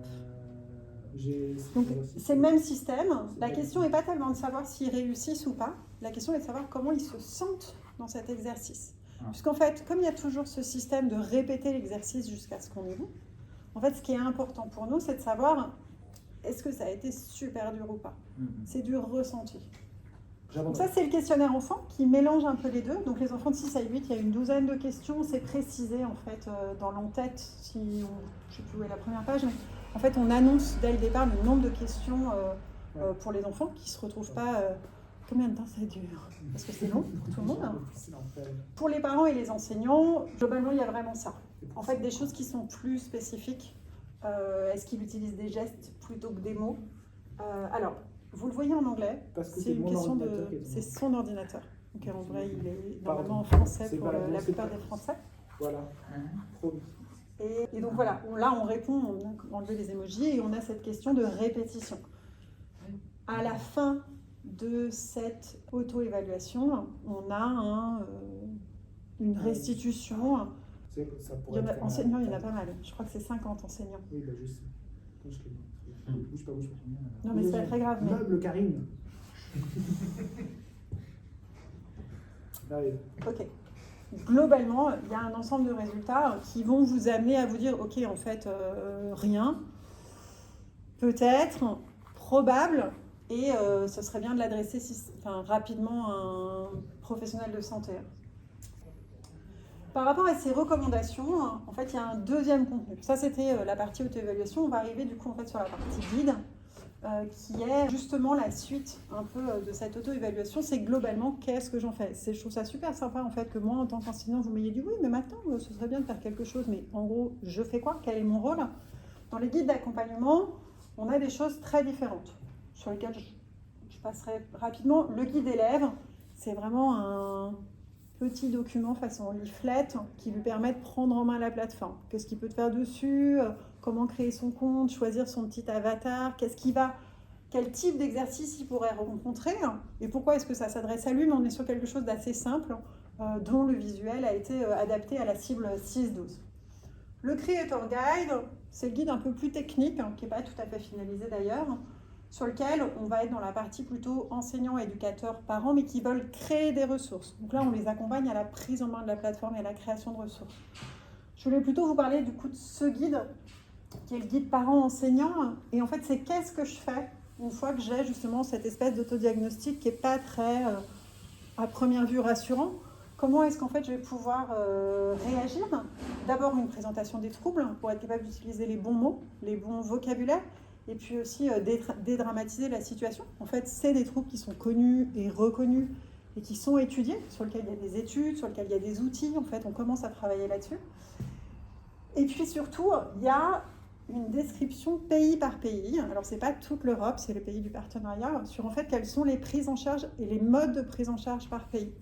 c'est le même système. La question n'est pas tellement de savoir s'ils réussissent ou pas. La question est de savoir comment ils se sentent dans cet exercice. Puisqu'en fait, comme il y a toujours ce système de répéter l'exercice jusqu'à ce qu'on y joue, en fait, ce qui est important pour nous, c'est de savoir est-ce que ça a été super dur ou pas. C'est du ressenti. Donc ça, c'est le questionnaire enfant qui mélange un peu les deux. Donc les enfants de 6 à 8, il y a une douzaine de questions. C'est précisé en fait dans l'entête, je ne sais plus où est la première page, mais en fait on annonce dès le départ le nombre de questions pour les enfants qui ne se retrouvent pas combien de temps ça dure. Parce que c'est long pour tout le monde. Pour les parents et les enseignants, globalement il y a vraiment ça. En fait des choses qui sont plus spécifiques. Est-ce qu'ils utilisent des gestes plutôt que des mots? Alors, vous le voyez en anglais, c'est une question de... C'est son ordinateur. Donc en vrai, il est normalement en français pour la plupart des Français. Voilà. Et donc voilà, là on répond, on a enlevé les emojis et on a cette question de répétition. À la fin de cette auto-évaluation, on a une restitution. Enseignants, il y en a pas mal. Je crois que c'est 50 enseignants. Oui, bah je sais. Je l'ai. Bouge pas. Non, mais c'est pas très grave. Meuble, Karine. Ok. Globalement, il y a un ensemble de résultats qui vont vous amener à vous dire, ok, en fait, rien, peut-être, probable, et ce serait bien de l'adresser rapidement à un professionnel de santé. Par rapport à ces recommandations, en fait, il y a un deuxième contenu. Ça, c'était la partie auto-évaluation. On va arriver du coup en fait sur la partie guide. qui est justement la suite un peu de cette auto-évaluation. C'est globalement qu'est-ce que j'en fais. Je trouve ça super sympa en fait que moi en tant qu'enseignant vous m'ayez dit oui mais maintenant ce serait bien de faire quelque chose, mais en gros je fais quoi? Quel est mon rôle? Dans les guides d'accompagnement, on a des choses très différentes sur lesquelles je passerai rapidement. Le guide élève, c'est vraiment un petit document façon leaflet qui lui permet de prendre en main la plateforme. Qu'est-ce qu'il peut faire dessus, comment créer son compte, choisir son petit avatar, quel type d'exercice il pourrait rencontrer et pourquoi est-ce que ça s'adresse à lui, mais on est sur quelque chose d'assez simple dont le visuel a été adapté à la cible 6-12. Le Creator Guide, c'est le guide un peu plus technique, qui n'est pas tout à fait finalisé d'ailleurs, sur lequel on va être dans la partie plutôt enseignants, éducateurs, parents, mais qui veulent créer des ressources. Donc là, on les accompagne à la prise en main de la plateforme et à la création de ressources. Je voulais plutôt vous parler du coup de ce guide, qui est le guide parents-enseignants. Et en fait, c'est qu'est-ce que je fais une fois que j'ai justement cette espèce d'autodiagnostic qui n'est pas très, à première vue, rassurant. Comment est-ce qu'en fait je vais pouvoir réagir? D'abord une présentation des troubles pour être capable d'utiliser les bons mots, les bons vocabulaires, et puis aussi dédramatiser la situation. En fait, c'est des troubles qui sont connus et reconnus et qui sont étudiés, sur lesquels il y a des études, sur lesquels il y a des outils. En fait, on commence à travailler là-dessus. Et puis surtout, il y a une description pays par pays. Alors, ce n'est pas toute l'Europe, c'est les pays du partenariat, sur en fait quelles sont les prises en charge et les modes de prise en charge par pays.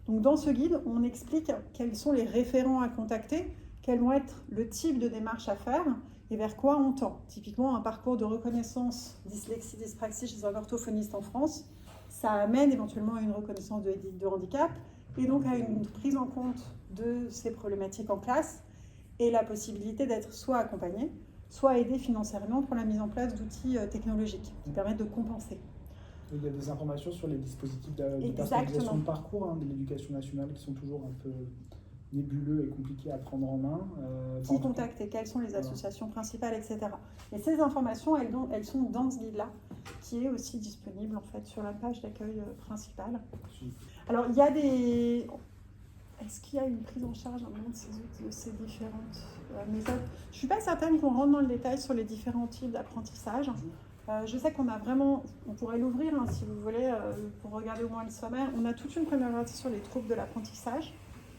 Donc, dans ce guide, on explique quels sont les référents à contacter, quels vont être le type de démarche à faire et vers quoi on tend. Typiquement, un parcours de reconnaissance dyslexie, dyspraxie chez un orthophoniste en France, ça amène éventuellement à une reconnaissance de handicap et donc à une prise en compte de ces problématiques en classe et la possibilité d'être soit accompagné, soit aidé financièrement pour la mise en place d'outils technologiques qui permettent de compenser. Il y a des informations sur les dispositifs de personnalisation de parcours de l'éducation nationale qui sont toujours un peu nébuleux et compliqués à prendre en main. Qui contacter, quelles sont les associations principales, etc. Et ces informations, elles sont dans ce guide-là, qui est aussi disponible en fait sur la page d'accueil principale. Alors, il y a des... Est-ce qu'il y a une prise en charge de ces différentes méthodes? Je ne suis pas certaine qu'on rentre dans le détail sur les différents types d'apprentissage. Je sais qu'on a vraiment, on pourrait l'ouvrir si vous voulez, pour regarder au moins le sommaire. On a toute une première partie sur les troubles de l'apprentissage,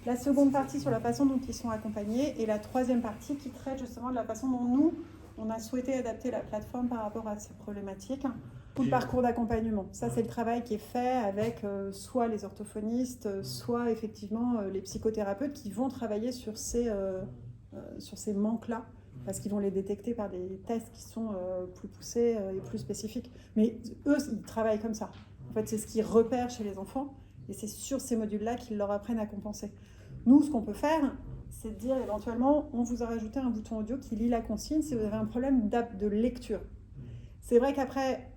la seconde partie sur la façon dont ils sont accompagnés et la troisième partie qui traite justement de la façon dont nous, on a souhaité adapter la plateforme par rapport à ces problématiques. Tout le parcours d'accompagnement. Ça, c'est le travail qui est fait avec soit les orthophonistes, soit effectivement les psychothérapeutes qui vont travailler sur ces manques-là, parce qu'ils vont les détecter par des tests qui sont plus poussés et plus spécifiques. Mais eux, ils travaillent comme ça. En fait, c'est ce qu'ils repèrent chez les enfants, et c'est sur ces modules-là qu'ils leur apprennent à compenser. Nous, ce qu'on peut faire, c'est de dire éventuellement, on vous a rajouté un bouton audio qui lit la consigne si vous avez un problème de lecture. C'est vrai qu'après,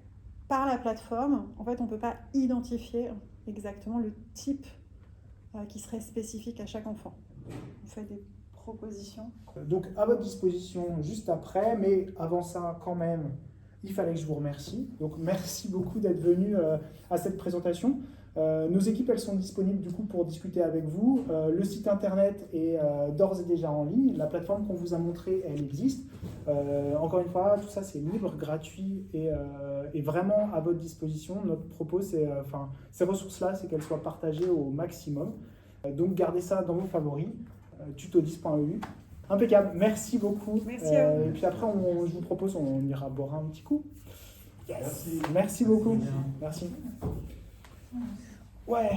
par la plateforme, en fait, on ne peut pas identifier exactement le type qui serait spécifique à chaque enfant. On fait des propositions. Donc, à votre disposition juste après, mais avant ça, quand même, il fallait que je vous remercie. Donc, merci beaucoup d'être venu à cette présentation. Nos équipes, elles sont disponibles du coup pour discuter avec vous. Le site internet est d'ores et déjà en ligne. La plateforme qu'on vous a montrée, elle existe. Encore une fois, tout ça c'est libre, gratuit et vraiment à votre disposition. Notre propos, c'est, ces ressources-là, c'est qu'elles soient partagées au maximum. Donc gardez ça dans vos favoris. Tuto10.eu. Impeccable, merci beaucoup. Merci à vous. Et puis après, je vous propose, on ira boire un petit coup. Yes. Merci beaucoup. Merci. Ouais.